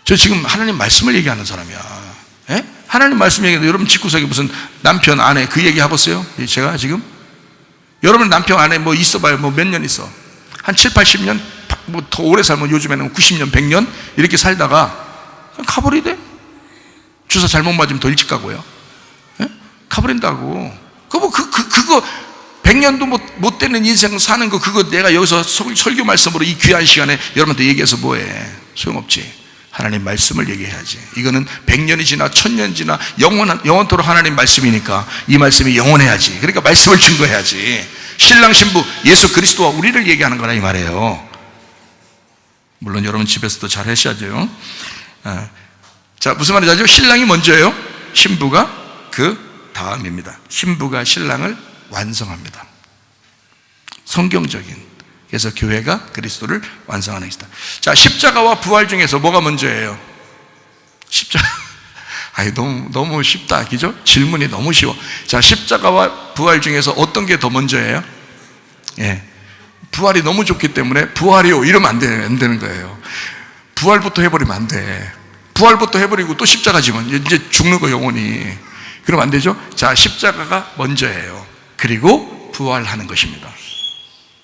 저 지금 하나님 말씀을 얘기하는 사람이야. 예? 하나님 말씀 얘기하는데 여러분 집구석에 무슨 남편 아내 그 얘기 하고 있어요? 제가 지금 여러분 남편 아내 뭐 있어봐요. 뭐 몇 년 있어? 한 7, 80년? 뭐 더 오래 살면 요즘에는 90년, 100년 이렇게 살다가 그냥 가버리대. 주사 잘못 맞으면 더 일찍 가고요. 예? 가버린다고. 그거 100년도 못 되는 인생 사는 거 그거 내가 여기서 설교 말씀으로 이 귀한 시간에 여러분한테 얘기해서 뭐해? 소용없지. 하나님 말씀을 얘기해야지. 이거는 100년이 지나 1000년 지나 영원토록 하나님 말씀이니까 이 말씀이 영원해야지. 그러니까 말씀을 증거해야지. 신랑 신부 예수 그리스도와 우리를 얘기하는 거라 이 말이에요. 물론 여러분 집에서도 잘 하셔야죠. 자, 무슨 말인지 알죠? 신랑이 먼저예요. 신부가 그 다음입니다. 신부가 신랑을 완성합니다. 성경적인. 그래서 교회가 그리스도를 완성하는 것이다. 자, 십자가와 부활 중에서 뭐가 먼저예요? 십자가. 아니, 너무 쉽다. 그죠? 질문이 너무 쉬워. 자, 십자가와 부활 중에서 어떤 게 더 먼저예요? 예. 부활이 너무 좋기 때문에 부활이요. 이러면 안 되는 거예요. 부활부터 해버리면 안 돼. 부활부터 해버리고 또 십자가 지면 이제 죽는 거 영원히. 그러면 안 되죠? 자, 십자가가 먼저예요. 그리고 부활하는 것입니다.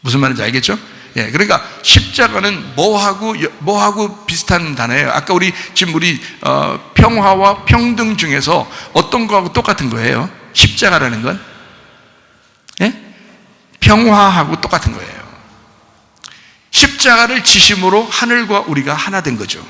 무슨 말인지 알겠죠? 예, 그러니까 십자가는 뭐하고 비슷한 단어예요. 아까 우리 평화와 평등 중에서 어떤 거하고 똑같은 거예요? 십자가라는 건 예? 평화하고 똑같은 거예요. 십자가를 지심으로 하늘과 우리가 하나 된 거죠.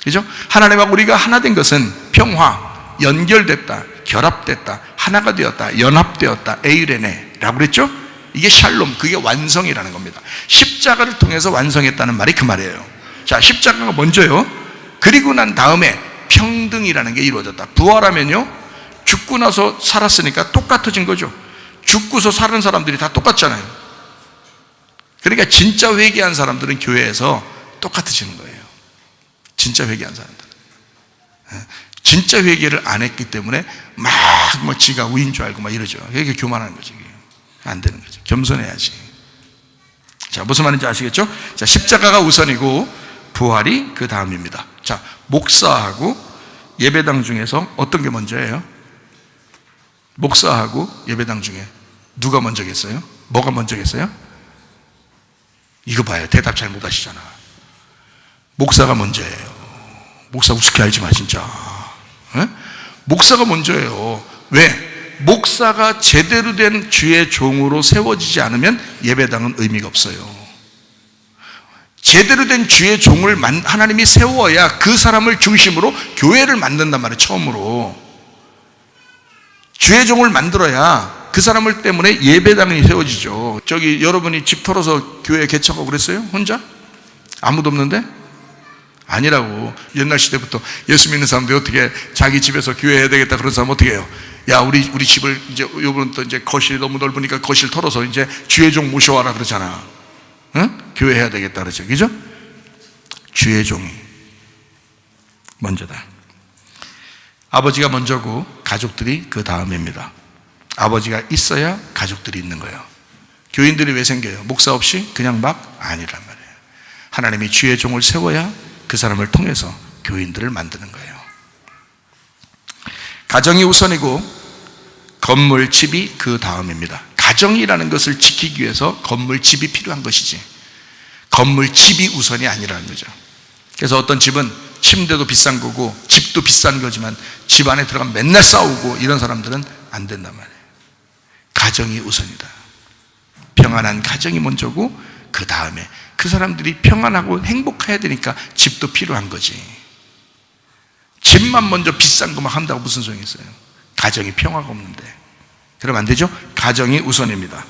그죠? 하나님과 우리가 하나 된 것은 평화, 연결됐다, 결합됐다, 하나가 되었다, 연합되었다, 에이레네라고 그랬죠? 이게 샬롬, 그게 완성이라는 겁니다. 십자가를 통해서 완성했다는 말이 그 말이에요. 자, 십자가가 먼저요. 그리고 난 다음에 평등이라는 게 이루어졌다. 부활하면요, 죽고 나서 살았으니까 똑같아진 거죠. 죽고서 사는 사람들이 다 똑같잖아요. 그러니까 진짜 회개한 사람들은 교회에서 똑같아지는 거예요. 진짜 회개한 사람들. 진짜 회개를 안 했기 때문에 막 지가 우인 줄 알고 막 이러죠. 이게 교만한 거지. 안 되는 거죠. 겸손해야지. 자, 무슨 말인지 아시겠죠? 자, 십자가가 우선이고 부활이 그 다음입니다. 자, 목사하고 예배당 중에서 어떤 게 먼저예요? 목사하고 예배당 중에 누가 먼저겠어요? 뭐가 먼저겠어요? 이거 봐요. 대답 잘 못 하시잖아. 목사가 먼저예요. 목사 우습게 알지 마 진짜. 에? 목사가 먼저예요. 왜? 목사가 제대로 된 주의 종으로 세워지지 않으면 예배당은 의미가 없어요. 제대로 된 주의 종을 하나님이 세워야 그 사람을 중심으로 교회를 만든단 말이에요. 처음으로 주의 종을 만들어야 그 사람을 때문에 예배당이 세워지죠. 저기 여러분이 집 털어서 교회 개척하고 그랬어요? 혼자? 아무도 없는데? 아니라고. 옛날 시대부터 예수 믿는 사람들이 어떻게 자기 집에서 교회 해야 되겠다 그런 사람 어떻게 해요? 야, 우리 집을 이제 요번 또 이제 거실이 너무 넓으니까 거실 털어서 이제 주의 종 모셔와라 그러잖아. 응? 교회 해야 되겠다 그러죠. 그죠? 주의 종이 먼저다. 아버지가 먼저고 가족들이 그 다음입니다. 아버지가 있어야 가족들이 있는 거예요. 교인들이 왜 생겨요? 목사 없이 그냥 막 아니란 말이에요. 하나님이 주의 종을 세워야 그 사람을 통해서 교인들을 만드는 거예요. 가정이 우선이고 건물, 집이 그 다음입니다. 가정이라는 것을 지키기 위해서 건물, 집이 필요한 것이지 건물, 집이 우선이 아니라는 거죠. 그래서 어떤 집은 침대도 비싼 거고 집도 비싼 거지만 집 안에 들어가면 맨날 싸우고 이런 사람들은 안 된단 말이에요. 가정이 우선이다. 평안한 가정이 먼저고 그 다음에 그 사람들이 평안하고 행복해야 되니까 집도 필요한 거지. 집만 먼저 비싼 것만 한다고 무슨 소용이 있어요? 가정이 평화가 없는데. 그러면 안 되죠? 가정이 우선입니다.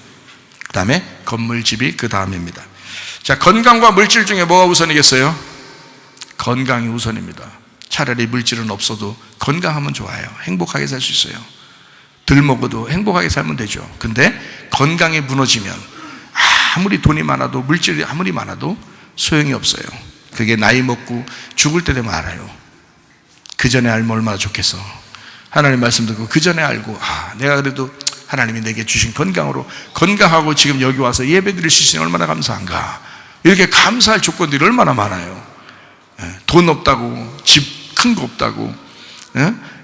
그 다음에 건물, 집이 그 다음입니다. 자, 건강과 물질 중에 뭐가 우선이겠어요? 건강이 우선입니다. 차라리 물질은 없어도 건강하면 좋아요. 행복하게 살 수 있어요. 덜 먹어도 행복하게 살면 되죠. 근데 건강이 무너지면 아무리 돈이 많아도, 물질이 아무리 많아도 소용이 없어요. 그게 나이 먹고 죽을 때 되면 알아요. 그 전에 알면 얼마나 좋겠어. 하나님 말씀 듣고 그 전에 알고, 내가 그래도 하나님이 내게 주신 건강으로, 건강하고 지금 여기 와서 예배 드릴 수 있으니 얼마나 감사한가. 이렇게 감사할 조건들이 얼마나 많아요. 돈 없다고, 집 큰 거 없다고,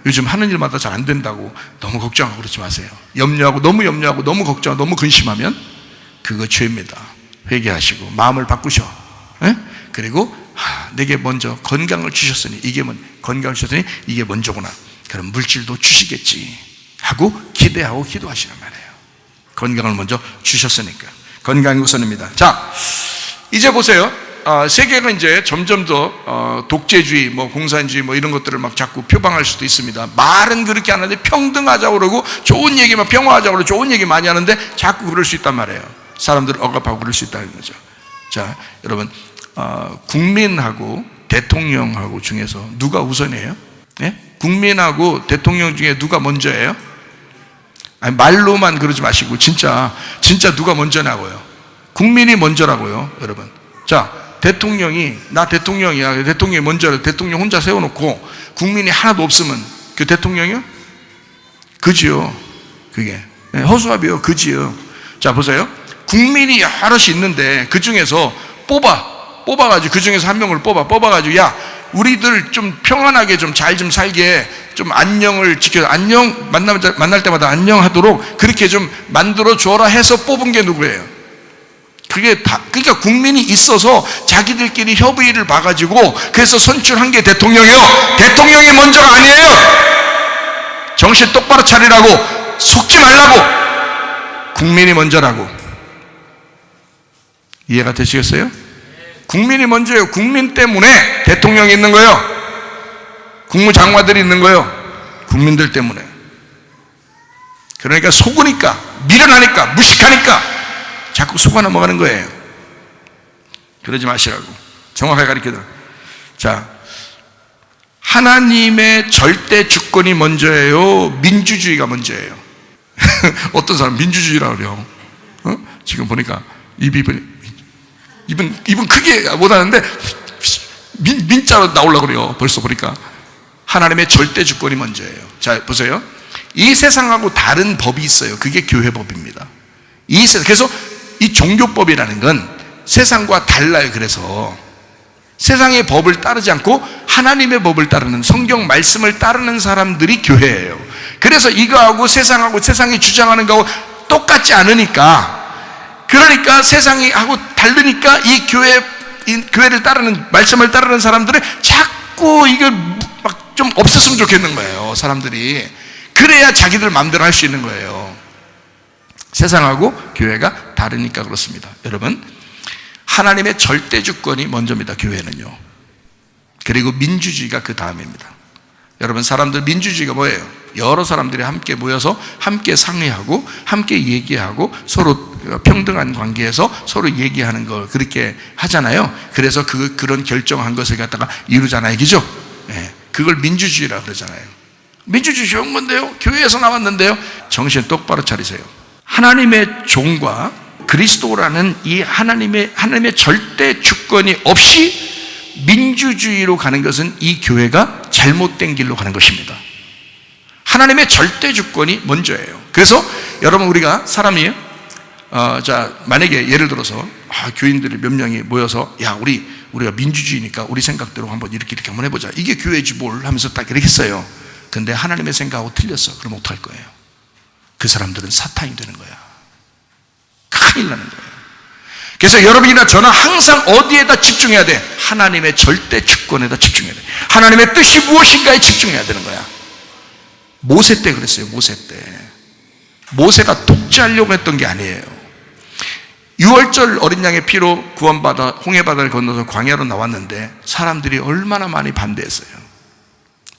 요즘 하는 일마다 잘 안 된다고 너무 걱정하고 그러지 마세요. 염려하고, 너무 염려하고, 너무 걱정하고, 너무 근심하면 그거 죄입니다. 회개하시고 마음을 바꾸셔. 그리고 내게 먼저 건강을 주셨으니, 건강을 주셨으니 이게 먼저구나. 그럼 물질도 주시겠지 하고 기대하고 기도하시란 말이에요. 건강을 먼저 주셨으니까 건강이 우선입니다. 자, 이제 보세요. 세계가 이제 점점 더 독재주의, 공산주의 이런 것들을 막 자꾸 표방할 수도 있습니다. 말은 그렇게 하는데 평등하자고 그러고 좋은 얘기만, 평화하자고 그러고 좋은 얘기 많이 하는데 자꾸 그럴 수 있단 말이에요. 사람들을 억압하고 그럴 수 있다는 거죠. 자, 여러분, 국민하고 대통령하고 중에서 누가 우선이에요? 예? 국민하고 대통령 중에 누가 먼저예요? 아니, 말로만 그러지 마시고 진짜 누가 먼저냐고요. 국민이 먼저라고요, 여러분. 자, 대통령이, 나 대통령이야, 대통령이 먼저라, 대통령 혼자 세워놓고 국민이 하나도 없으면 그 대통령이요? 그지요. 그게 허수아비요, 그지요. 자, 보세요. 국민이 여럿이 있는데 그 중에서 뽑아가지고, 그 중에서 한 명을 뽑아가지고, 야, 우리들 좀 평안하게 좀 잘 좀 살게, 좀 안녕을 지켜서, 안녕, 만날 때마다 안녕하도록 그렇게 좀 만들어 줘라 해서 뽑은 게 누구예요? 그게 다, 그러니까 국민이 있어서 자기들끼리 협의를 봐가지고 그래서 선출한 게 대통령이요. 대통령이 먼저가 아니에요. 정신 똑바로 차리라고, 속지 말라고. 국민이 먼저라고. 이해가 되시겠어요? 국민이 먼저예요. 국민 때문에 대통령이 있는 거예요. 국무장관들이 있는 거예요. 국민들 때문에. 그러니까 속으니까, 미련하니까, 무식하니까 자꾸 속아 넘어가는 거예요. 그러지 마시라고. 정확하게 가르쳐드려. 자, 하나님의 절대 주권이 먼저예요? 민주주의가 먼저예요? 어떤 사람 민주주의라고 그래요. 지금 보니까 입은 크게 못하는데 민자로 나오려고 그래요. 벌써 보니까 하나님의 절대 주권이 먼저예요. 자, 보세요. 이 세상하고 다른 법이 있어요. 그게 교회법입니다. 그래서 이 종교법이라는 건 세상과 달라요. 그래서 세상의 법을 따르지 않고 하나님의 법을 따르는, 성경 말씀을 따르는 사람들이 교회예요. 그래서 이거하고 세상이 주장하는 거하고 똑같지 않으니까, 그러니까 세상이 하고 다르니까 이 교회를 따르는, 말씀을 따르는 사람들은 자꾸 이걸 막 좀 없었으면 좋겠는 거예요. 사람들이. 그래야 자기들 마음대로 할 수 있는 거예요. 세상하고 교회가 다르니까 그렇습니다. 여러분, 하나님의 절대 주권이 먼저입니다. 교회는요. 그리고 민주주의가 그 다음입니다. 여러분, 사람들 민주주의가 뭐예요? 여러 사람들이 함께 모여서 함께 상의하고 함께 얘기하고 서로 평등한 관계에서 서로 얘기하는 걸 그렇게 하잖아요. 그래서 그런 결정한 것을 갖다가 이루잖아요. 그죠? 네. 그걸 민주주의라고 그러잖아요. 민주주의 좋은 건데요? 교회에서 나왔는데요? 정신 똑바로 차리세요. 하나님의 종과 그리스도라는 이 하나님의 절대 주권이 없이 민주주의로 가는 것은 이 교회가 잘못된 길로 가는 것입니다. 하나님의 절대 주권이 먼저예요. 그래서 여러분, 우리가 사람이 만약에 예를 들어서 교인들이 몇 명이 모여서, 야, 우리가 민주주의니까 우리 생각대로 한번 이렇게 한번 해보자. 이게 교회지 뭘 하면서 딱 이렇게 했어요. 근데 하나님의 생각하고 틀렸어. 그럼 어떡할 거예요? 그 사람들은 사탄이 되는 거야. 큰일 나는 거예요. 그래서 여러분이나 저는 항상 어디에다 집중해야 돼? 하나님의 절대 주권에다 집중해야 돼. 하나님의 뜻이 무엇인가에 집중해야 되는 거야. 모세 때 그랬어요. 모세 때. 모세가 독재하려고 했던 게 아니에요. 6월절 어린 양의 피로 구원받아 홍해바다를 건너서 광야로 나왔는데 사람들이 얼마나 많이 반대했어요.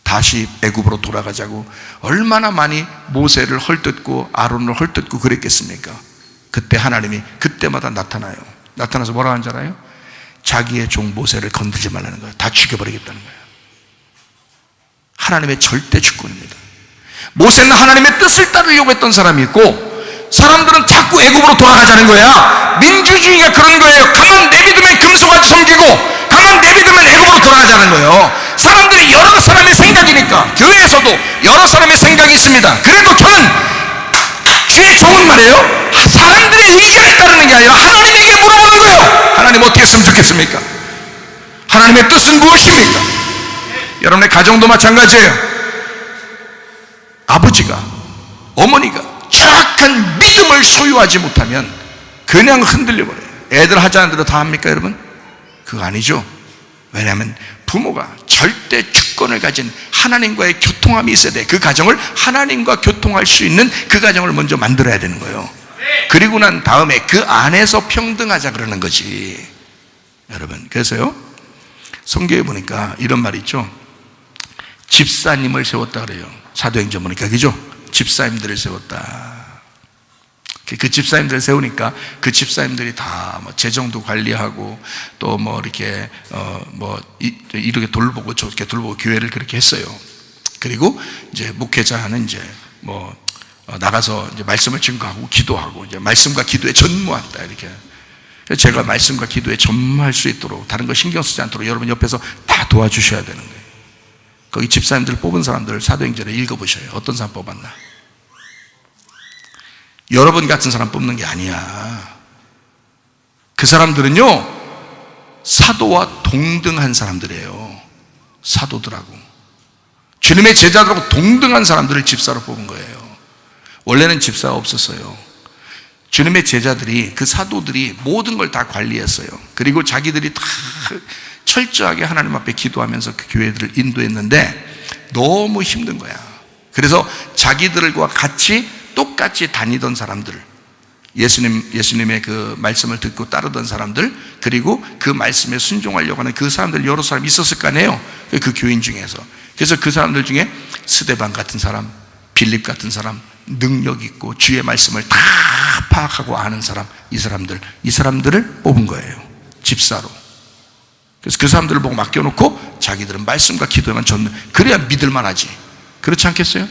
다시 애굽으로 돌아가자고 얼마나 많이 모세를 헐뜯고 아론을 헐뜯고 그랬겠습니까? 그때 하나님이 그때마다 나타나요. 나타나서 뭐라고 하는 줄 알아요? 자기의 종 모세를 건드리지 말라는 거예요. 다 죽여버리겠다는 거예요. 하나님의 절대 주권입니다. 모세는 하나님의 뜻을 따르려고 했던 사람이 있고, 사람들은 자꾸 애굽으로 돌아가자는 거야. 민주주의가 그런 거예요. 가만 내비두면 금송아지 섬기고, 가만 내비두면 애굽으로 돌아가자는 거예요. 사람들이 여러 사람의 생각이니까. 교회에서도 여러 사람의 생각이 있습니다. 그래도 저는 주의 종은 말이에요, 사람들의 의견에 따르는 게 아니라 하나님에게 물어보는 거예요. 하나님 어떻게 했으면 좋겠습니까? 하나님의 뜻은 무엇입니까? 여러분의 가정도 마찬가지예요. 아버지가, 어머니가 정확한 믿음을 소유하지 못하면 그냥 흔들려버려요. 애들 하자는 대로 다 합니까, 여러분? 그거 아니죠. 왜냐하면 부모가 절대 주권을 가진 하나님과의 교통함이 있어야 돼. 그 가정을 하나님과 교통할 수 있는 그 가정을 먼저 만들어야 되는 거예요. 그리고 난 다음에 그 안에서 평등하자 그러는 거지, 여러분. 그래서요, 성경에 보니까 이런 말이 있죠. 집사님을 세웠다 그래요. 사도행전 보니까, 그죠? 집사님들을 세웠다. 그 집사님들을 세우니까 그 집사님들이 다 뭐 재정도 관리하고 또 뭐 이렇게 이렇게 돌보고 저렇게 돌보고 교회를 그렇게 했어요. 그리고 이제 목회자는 이제 뭐 나가서 이제 말씀을 증거하고 기도하고, 이제 말씀과 기도에 전무한다, 이렇게. 제가 말씀과 기도에 전무할 수 있도록, 다른 거 신경 쓰지 않도록 여러분 옆에서 다 도와주셔야 되는 거예요. 거기 집사님들 뽑은 사람들 사도행전에 읽어보셔요. 어떤 사람 뽑았나? 여러분 같은 사람 뽑는 게 아니야. 그 사람들은요, 사도와 동등한 사람들이에요. 사도들하고 주님의 제자들하고 동등한 사람들을 집사로 뽑은 거예요. 원래는 집사가 없었어요. 주님의 제자들이, 그 사도들이 모든 걸 다 관리했어요. 그리고 자기들이 다 철저하게 하나님 앞에 기도하면서 그 교회들을 인도했는데 너무 힘든 거야. 그래서 자기들과 같이 똑같이 다니던 사람들, 예수님의 그 말씀을 듣고 따르던 사람들, 그리고 그 말씀에 순종하려고 하는 그 사람들, 여러 사람이 있었을 거 아니에요, 그 교인 중에서. 그래서 그 사람들 중에 스데반 같은 사람, 빌립 같은 사람, 능력 있고 주의 말씀을 다 파악하고 아는 사람, 이 사람들을 뽑은 거예요, 집사로. 그래서 그 사람들을 보고 맡겨놓고 자기들은 말씀과 기도에만 줬는, 그래야 믿을만하지. 그렇지 않겠어요?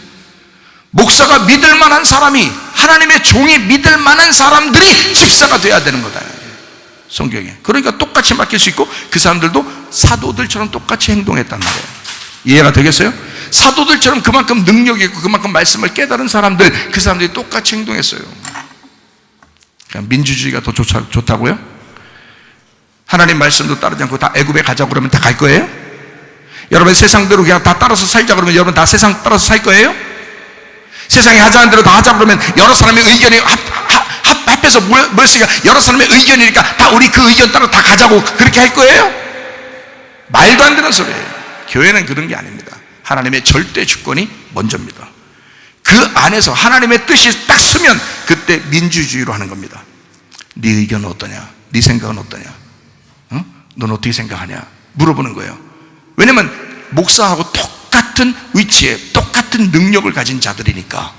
목사가 믿을만한 사람이, 하나님의 종이 믿을만한 사람들이 집사가 돼야 되는 거다, 성경에. 그러니까 똑같이 맡길 수 있고, 그 사람들도 사도들처럼 똑같이 행동했단 말이에요. 이해가 되겠어요? 사도들처럼 그만큼 능력이 있고 그만큼 말씀을 깨달은 사람들, 그 사람들이 똑같이 행동했어요. 그냥 민주주의가 더 좋다고요? 하나님 말씀도 따르지 않고 다 애굽에 가자고 그러면 다 갈 거예요? 여러분 세상대로 그냥 다 따라서 살자 그러면 여러분 다 세상 따라서 살 거예요? 세상이 하자는 대로 다 하자 그러면 여러 사람의 의견이 합해서 모였으니까 여러 사람의 의견이니까 다 우리 그 의견 따라 다 가자고 그렇게 할 거예요? 말도 안 되는 소리예요. 교회는 그런 게 아닙니다. 하나님의 절대 주권이 먼저입니다. 그 안에서 하나님의 뜻이 딱 쓰면 그때 민주주의로 하는 겁니다. 네 의견은 어떠냐? 네 생각은 어떠냐? 넌 어떻게 생각하냐? 물어보는 거예요. 왜냐면 목사하고 똑같은 위치에 똑같은 능력을 가진 자들이니까.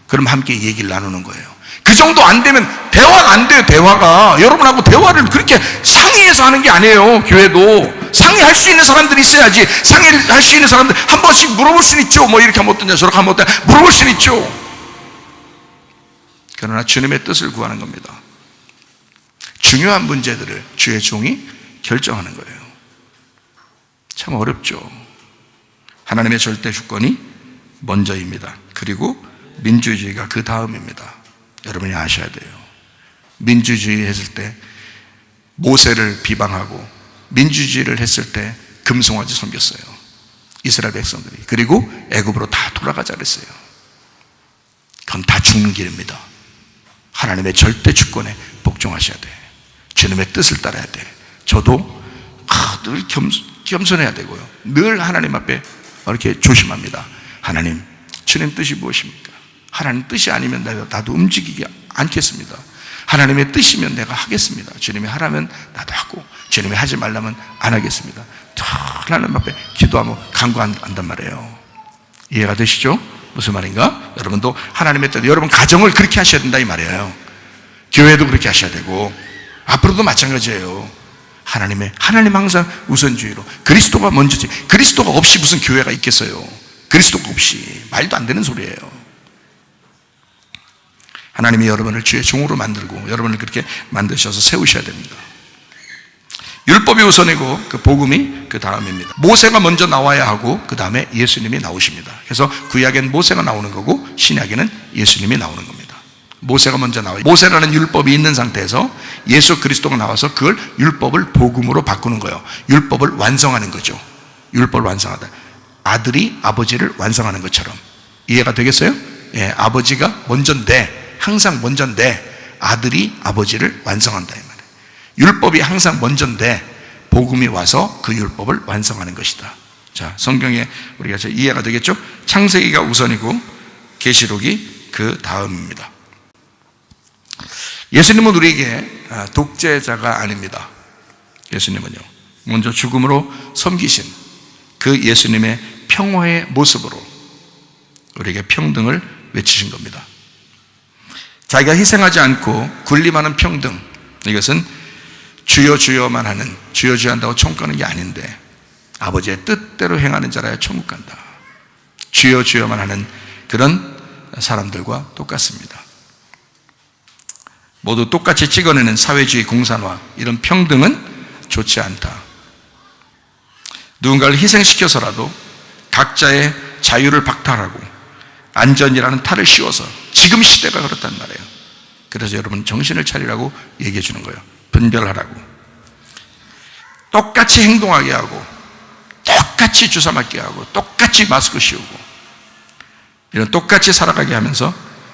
그럼 함께 얘기를 나누는 거예요. 그 정도 안 되면 대화가 안 돼요. 대화가. 여러분하고 대화를 그렇게 상의해서 하는 게 아니에요. 교회도 상의할 수 있는 사람들이 있어야지. 상의할 수 있는 사람들 한 번씩 물어볼 수는 있죠. 뭐 이렇게 하면 어떠냐, 저렇게 하면 어떠냐, 물어볼 수는 있죠. 그러나 주님의 뜻을 구하는 겁니다. 중요한 문제들을 주의 종이 결정하는 거예요. 참 어렵죠. 하나님의 절대 주권이 먼저입니다. 그리고 민주주의가 그 다음입니다. 여러분이 아셔야 돼요. 민주주의 했을 때 모세를 비방하고, 민주주의를 했을 때 금송아지 섬겼어요, 이스라엘 백성들이. 그리고 애굽으로 다 돌아가자 그랬어요. 그건 다 죽는 길입니다. 하나님의 절대 주권에 복종하셔야 돼. 주님의 뜻을 따라야 돼. 저도 늘 겸손해야 되고요. 늘 하나님 앞에 이렇게 조심합니다. 하나님, 주님 뜻이 무엇입니까? 하나님 뜻이 아니면 나도 움직이지 않겠습니다. 하나님의 뜻이면 내가 하겠습니다. 주님이 하라면 나도 하고, 주님이 하지 말라면 안 하겠습니다. 하나님 앞에 기도하면 간구한단 말이에요. 이해가 되시죠? 무슨 말인가? 여러분도 하나님의 뜻, 여러분 가정을 그렇게 하셔야 된다 이 말이에요. 교회도 그렇게 하셔야 되고, 앞으로도 마찬가지예요. 하나님 항상 우선주의로, 그리스도가 먼저지. 그리스도가 없이 무슨 교회가 있겠어요? 그리스도가 없이. 말도 안 되는 소리예요. 하나님이 여러분을 주의 종으로 만들고 여러분을 그렇게 만드셔서 세우셔야 됩니다. 율법이 우선이고 그 복음이 그 다음입니다. 모세가 먼저 나와야 하고 그 다음에 예수님이 나오십니다. 그래서 구약에는 모세가 나오는 거고 신약에는 예수님이 나오는 겁니다. 모세가 먼저 나와요. 모세라는 율법이 있는 상태에서 예수 그리스도가 나와서 그걸 율법을 복음으로 바꾸는 거예요. 율법을 완성하는 거죠. 율법을 완성하다. 아들이 아버지를 완성하는 것처럼. 이해가 되겠어요? 예, 아버지가 먼저인데, 항상 먼저인데 아들이 아버지를 완성한다 이 말이에요. 율법이 항상 먼저인데 복음이 와서 그 율법을 완성하는 것이다. 자, 성경에 우리가 이해가 되겠죠? 창세기가 우선이고 계시록이 그 다음입니다. 예수님은 우리에게 독재자가 아닙니다. 예수님은요, 먼저 죽음으로 섬기신 그 예수님의 평화의 모습으로 우리에게 평등을 외치신 겁니다. 자기가 희생하지 않고 군림하는 평등, 이것은 주여 주여만 하는, 주여 주여 한다고 천국 가는 게 아닌데 아버지의 뜻대로 행하는 자라야 천국 간다. 주여 주여만 하는 그런 사람들과 똑같습니다. 모두 똑같이 찍어내는 사회주의 공산화, 이런 평등은 좋지 않다. 누군가를 희생시켜서라도 각자의 자유를 박탈하고 안전이라는 탈을 씌워서, 지금 시대가 그렇단 말이에요. 그래서 여러분 정신을 차리라고 얘기해 주는 거예요. 분별하라고. 똑같이 행동하게 하고 똑같이 주사 맞게 하고 똑같이 마스크 씌우고 이런 똑같이 살아가게 하면서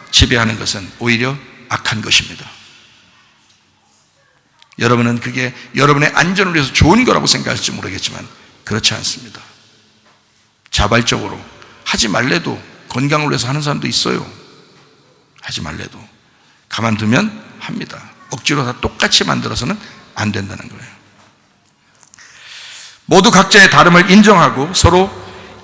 지배하는 것은 오히려 악한 것입니다. 여러분은 그게 여러분의 안전을 위해서 좋은 거라고 생각할지 모르겠지만 그렇지 않습니다. 자발적으로 하지 말래도 건강을 위해서 하는 사람도 있어요. 하지 말래도 가만두면 합니다. 억지로 다 똑같이 만들어서는 안 된다는 거예요. 모두 각자의 다름을 인정하고 서로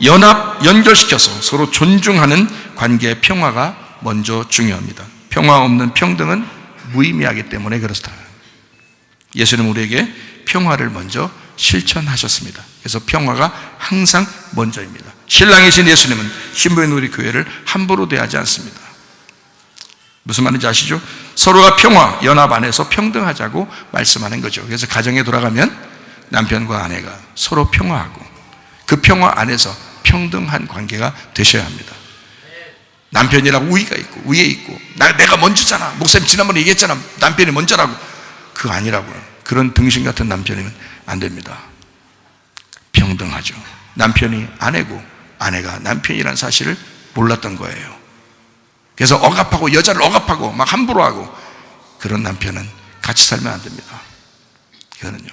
연결시켜서 서로 존중하는 관계의 평화가 먼저 중요합니다. 평화 없는 평등은 무의미하기 때문에 그렇다. 예수님은 우리에게 평화를 먼저 실천하셨습니다. 그래서 평화가 항상 먼저입니다. 신랑이신 예수님은 신부인 우리 교회를 함부로 대하지 않습니다. 무슨 말인지 아시죠? 서로가 평화, 연합 안에서 평등하자고 말씀하는 거죠. 그래서 가정에 돌아가면 남편과 아내가 서로 평화하고 그 평화 안에서 평등한 관계가 되셔야 합니다. 남편이라고 우위가 있고 위에 있고 내가 먼저잖아, 목사님 지난번에 얘기했잖아, 남편이 먼저라고. 그거 아니라고요. 그런 등신 같은 남편이면 안 됩니다. 평등하죠. 남편이 아내고 아내가 남편이라는 사실을 몰랐던 거예요. 그래서 억압하고 여자를 억압하고 막 함부로 하고 그런 남편은 같이 살면 안 됩니다. 이거는요.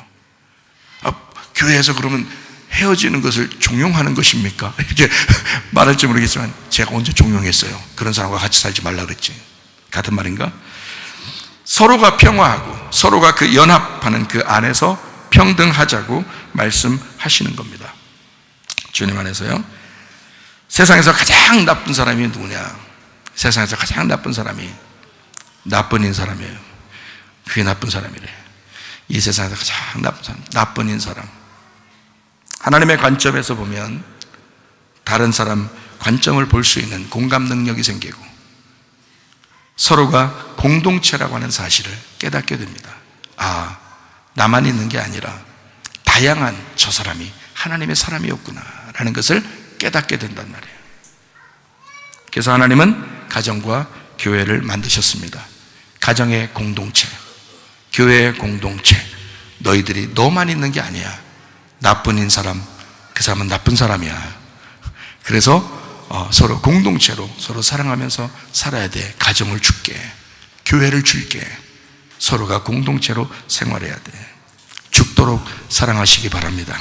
교회에서 그러면 헤어지는 것을 종용하는 것입니까? 이렇게 말할지 모르겠지만 제가 언제 종용했어요? 그런 사람과 같이 살지 말라 그랬지. 같은 말인가? 서로가 평화하고 서로가 그 연합하는 그 안에서 평등하자고 말씀하시는 겁니다. 주님 안에서요. 세상에서 가장 나쁜 사람이 누구냐? 세상에서 가장 나쁜 사람이 나쁜인 사람이에요. 그게 나쁜 사람이래. 이 세상에서 가장 나쁜 사람, 나쁜인 사람. 하나님의 관점에서 보면 다른 사람 관점을 볼 수 있는 공감 능력이 생기고 서로가 공동체라고 하는 사실을 깨닫게 됩니다. 아, 나만 있는 게 아니라 다양한 저 사람이 하나님의 사람이었구나 라는 것을 깨닫게 된단 말이에요. 그래서 하나님은 가정과 교회를 만드셨습니다. 가정의 공동체, 교회의 공동체. 너희들이 너만 있는 게 아니야. 나쁜인 사람, 그 사람은 나쁜 사람이야. 그래서 서로 공동체로 서로 사랑하면서 살아야 돼. 가정을 줄게, 교회를 줄게. 서로가 공동체로 생활해야 돼. 죽도록 사랑하시기 바랍니다.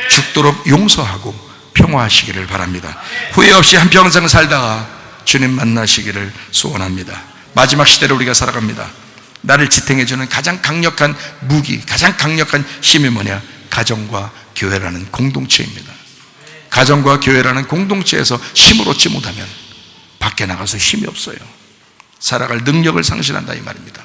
죽도록 용서하고 평화하시기를 바랍니다. 후회 없이 한평생 살다가 주님 만나시기를 소원합니다. 마지막 시대를 우리가 살아갑니다. 나를 지탱해주는 가장 강력한 무기, 가장 강력한 힘이 뭐냐? 가정과 교회라는 공동체입니다. 가정과 교회라는 공동체에서 힘을 얻지 못하면 밖에 나가서 힘이 없어요. 살아갈 능력을 상실한다 이 말입니다.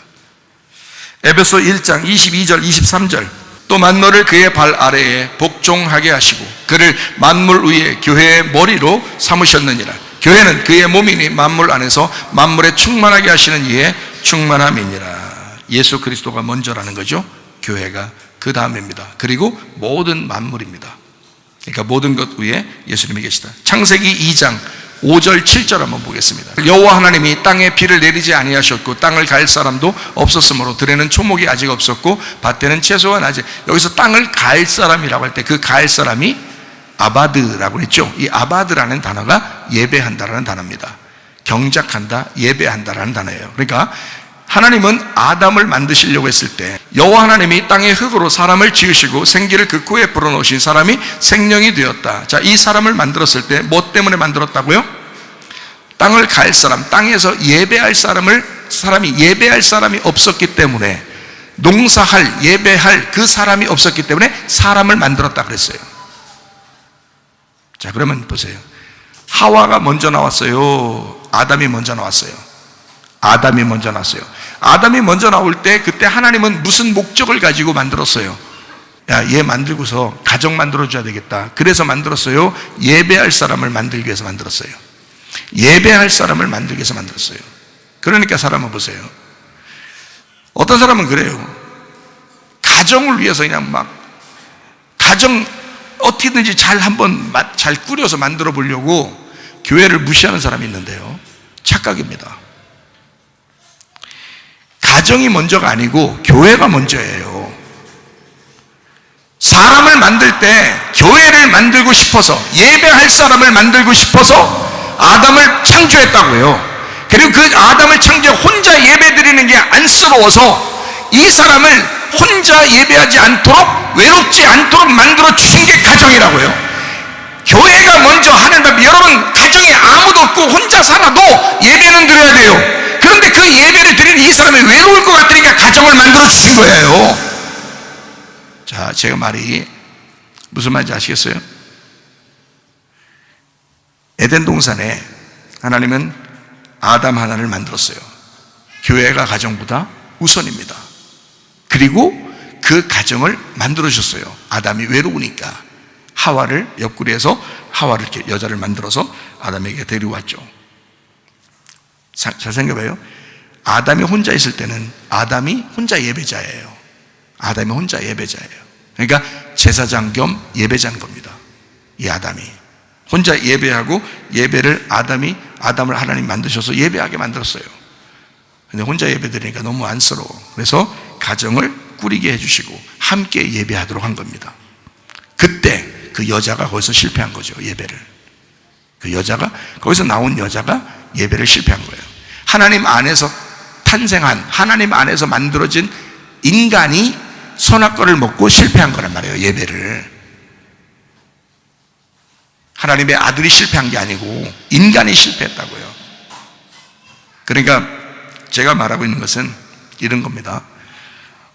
에베소 1장 22절 23절 또 만노를 그의 발 아래에 복 복종하게 하시고 그를 만물 위에 교회의 머리로 삼으셨느니라. 교회는 그의 몸이니 만물 안에서 만물에 충만하게 하시는 이의 충만함이니라. 예수 그리스도가 먼저라는 거죠. 교회가 그 다음입니다. 그리고 모든 만물입니다. 그러니까 모든 것 위에 예수님이 계시다. 창세기 2장 5절 7절 한번 보겠습니다. 여호와 하나님이 땅에 비를 내리지 아니하셨고 땅을 갈 사람도 없었으므로 들에는 초목이 아직 없었고 밭에는 채소가 아직. 여기서 땅을 갈 사람이라고 할 때 그 갈 사람이 아바드라고 했죠. 이 아바드라는 단어가 예배한다라는 단어입니다. 경작한다, 예배한다라는 단어예요. 그러니까 하나님은 아담을 만드시려고 했을 때 여호와 하나님이 땅의 흙으로 사람을 지으시고 생기를 그 코에 불어넣으신 사람이 생명이 되었다. 자, 이 사람을 만들었을 때 뭐 때문에 만들었다고요? 땅을 갈 사람, 땅에서 예배할 사람이 예배할 사람이 없었기 때문에, 농사할, 예배할 그 사람이 없었기 때문에 사람을 만들었다 그랬어요. 자, 그러면 보세요. 하와가 먼저 나왔어요? 아담이 먼저 나왔어요? 아담이 먼저 나왔어요. 아담이 먼저 나올 때 그때 하나님은 무슨 목적을 가지고 만들었어요? 야, 얘 만들고서 가정 만들어줘야 되겠다. 그래서 만들었어요? 예배할 사람을 만들기 위해서 만들었어요. 예배할 사람을 만들기 위해서 만들었어요. 그러니까 사람은 보세요. 어떤 사람은 그래요. 가정을 위해서 그냥 막 가정 어떻게든지 잘 꾸려서 만들어 보려고 교회를 무시하는 사람이 있는데요. 착각입니다. 가정이 먼저가 아니고 교회가 먼저예요. 사람을 만들 때 교회를 만들고 싶어서, 예배할 사람을 만들고 싶어서 아담을 창조했다고요. 그리고 그 아담을 창조해 혼자 예배 드리는 게 안쓰러워서 이 사람을 혼자 예배하지 않도록, 외롭지 않도록 만들어 주신 게 가정이라고요. 교회가 먼저 하는데, 여러분 가정에 아무도 없고 혼자 살아도 예배는 드려야 돼요. 그런데 그 예배를 드리는 이 사람이 외로울 것 같으니까 가정을 만들어 주신 거예요. 자, 제가 말이 무슨 말인지 아시겠어요? 에덴 동산에 하나님은 아담 하나를 만들었어요. 교회가 가정보다 우선입니다. 그리고 그 가정을 만들어 주셨어요. 아담이 외로우니까 하와를 옆구리에서 하와를 이렇게 여자를 만들어서 아담에게 데려왔죠. 잘 생각해봐요. 아담이 혼자 있을 때는 아담이 혼자 예배자예요. 아담이 혼자 예배자예요. 그러니까 제사장 겸 예배자인 겁니다. 이 아담이 혼자 예배하고, 예배를 아담을 하나님 만드셔서 예배하게 만들었어요. 근데 혼자 예배 드리니까 너무 안쓰러워. 그래서 가정을 꾸리게 해주시고 함께 예배하도록 한 겁니다. 그때 그 여자가 거기서 실패한 거죠. 예배를. 그 여자가, 거기서 나온 여자가 예배를 실패한 거예요. 하나님 안에서 탄생한, 하나님 안에서 만들어진 인간이 선악과를 먹고 실패한 거란 말이에요. 예배를. 하나님의 아들이 실패한 게 아니고 인간이 실패했다고요. 그러니까 제가 말하고 있는 것은 이런 겁니다.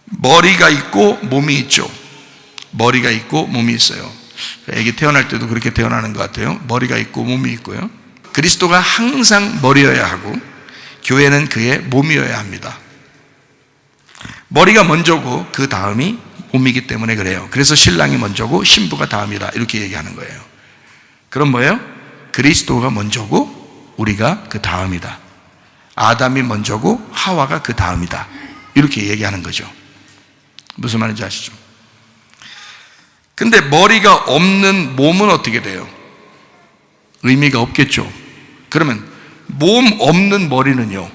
머리가 있고 몸이 있죠. 머리가 있고 몸이 있어요. 애기 태어날 때도 그렇게 태어나는 것 같아요. 머리가 있고 몸이 있고요. 그리스도가 항상 머리여야 하고 교회는 그의 몸이어야 합니다. 머리가 먼저고 그 다음이 몸이기 때문에 그래요. 그래서 신랑이 먼저고 신부가 다음이다, 이렇게 얘기하는 거예요. 그럼 뭐예요? 그리스도가 먼저고 우리가 그 다음이다. 아담이 먼저고 하와가 그 다음이다, 이렇게 얘기하는 거죠. 무슨 말인지 아시죠? 근데 머리가 없는 몸은 어떻게 돼요? 의미가 없겠죠. 그러면 몸 없는 머리는요,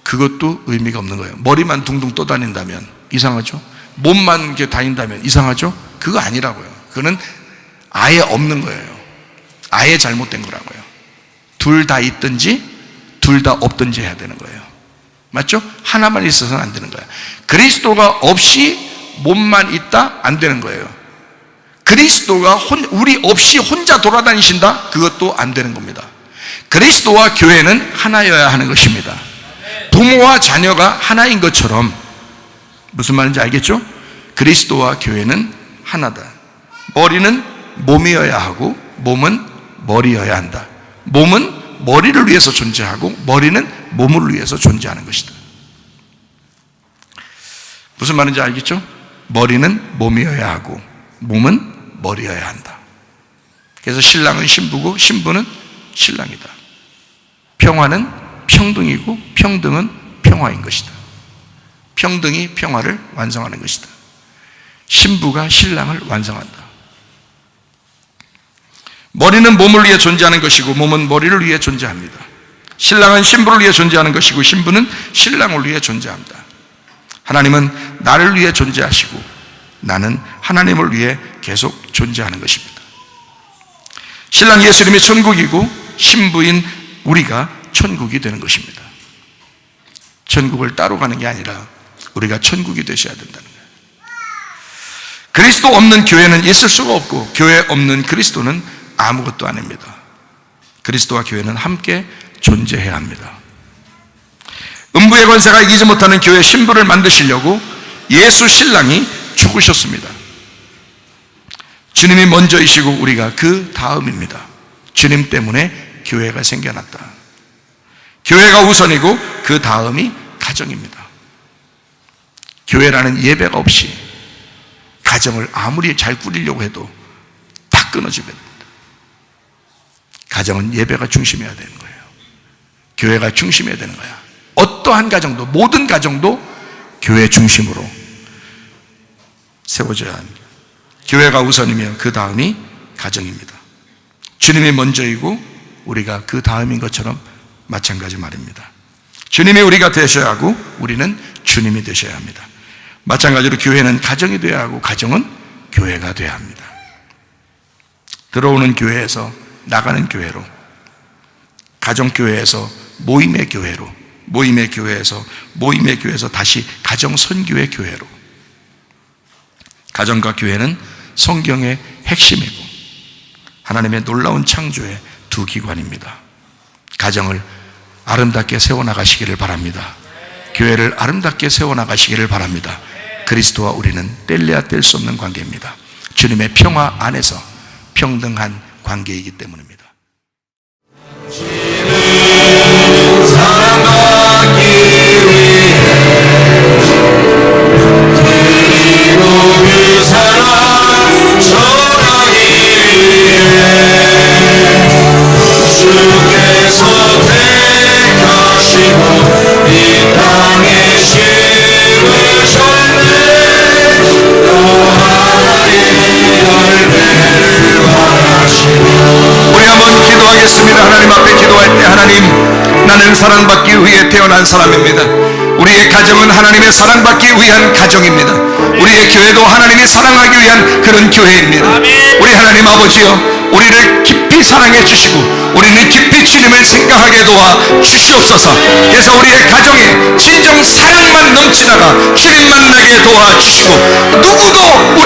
그것도 의미가 없는 거예요. 머리만 둥둥 떠다닌다면 이상하죠? 몸만 이렇게 다닌다면 이상하죠? 그거 아니라고요. 그거는 아예 없는 거예요. 아예 잘못된 거라고요. 둘 다 있든지 둘 다 없든지 해야 되는 거예요. 맞죠? 하나만 있어서는 안 되는 거예요. 그리스도가 없이 몸만 있다? 안 되는 거예요. 그리스도가 우리 없이 혼자 돌아다니신다? 그것도 안 되는 겁니다. 그리스도와 교회는 하나여야 하는 것입니다. 부모와 자녀가 하나인 것처럼, 무슨 말인지 알겠죠? 그리스도와 교회는 하나다. 머리는 몸이어야 하고 몸은 머리여야 한다. 몸은 머리를 위해서 존재하고 머리는 몸을 위해서 존재하는 것이다. 무슨 말인지 알겠죠? 머리는 몸이어야 하고 몸은 머리여야 한다. 그래서 신랑은 신부고 신부는 신랑이다. 평화는 평등이고 평등은 평화인 것이다. 평등이 평화를 완성하는 것이다. 신부가 신랑을 완성한다. 머리는 몸을 위해 존재하는 것이고 몸은 머리를 위해 존재합니다. 신랑은 신부를 위해 존재하는 것이고 신부는 신랑을 위해 존재합니다. 하나님은 나를 위해 존재하시고 나는 하나님을 위해 계속 존재하는 것입니다. 신랑 예수님이 천국이고 신부인 우리가 천국이 되는 것입니다. 천국을 따로 가는 게 아니라 우리가 천국이 되셔야 된다는 거예요. 그리스도 없는 교회는 있을 수가 없고 교회 없는 그리스도는 아무것도 아닙니다. 그리스도와 교회는 함께 존재해야 합니다. 음부의 권세가 이기지 못하는 교회 신부를 만드시려고 예수 신랑이 죽으셨습니다. 주님이 먼저이시고 우리가 그 다음입니다. 주님 때문에 교회가 생겨났다. 교회가 우선이고 그 다음이 가정입니다. 교회라는 예배가 없이 가정을 아무리 잘 꾸리려고 해도 다 끊어지게 됩니다. 가정은 예배가 중심이어야 되는 거예요. 교회가 중심이어야 되는 거야. 어떠한 가정도, 모든 가정도 교회 중심으로 세워져야 합니다. 교회가 우선이며 그 다음이 가정입니다. 주님이 먼저이고 우리가 그 다음인 것처럼 마찬가지 말입니다. 주님이 우리가 되셔야 하고 우리는 주님이 되셔야 합니다. 마찬가지로 교회는 가정이 되어야 하고 가정은 교회가 되어야 합니다. 들어오는 교회에서 나가는 교회로, 가정교회에서 모임의 교회로, 모임의 교회에서 다시 가정 선교의 교회로. 가정과 교회는 성경의 핵심이고 하나님의 놀라운 창조의 두 기관입니다. 가정을 아름답게 세워나가시기를 바랍니다. 교회를 아름답게 세워나가시기를 바랍니다. 그리스도와 우리는 뗄래야 뗄 수 없는 관계입니다. 주님의 평화 안에서 평등한 관계이기 때문입니다. 사랑받기 위해 그리고 그 사랑 전하기 위해 주께서 택하시고 이 땅에 심으셨네. 또 하나의 열매를 바라시고. 우리 한번 기도하겠습니다. 하나님 앞에 기도할 때 하나님, 나는 사랑받기 위해 태어난 사람입니다. 우리의 가정은 하나님의 사랑받기 위한 가정입니다. 우리의 교회도 하나님이 사랑하기 위한 그런 교회입니다. 우리 하나님 아버지여, 우리를 깊이 사랑해 주시고 우리는 깊이 주님을 생각하게 도와 주시옵소서. 그래서 우리의 가정에 진정 사랑만 넘치다가 주님 만나게 도와 주시고 누구도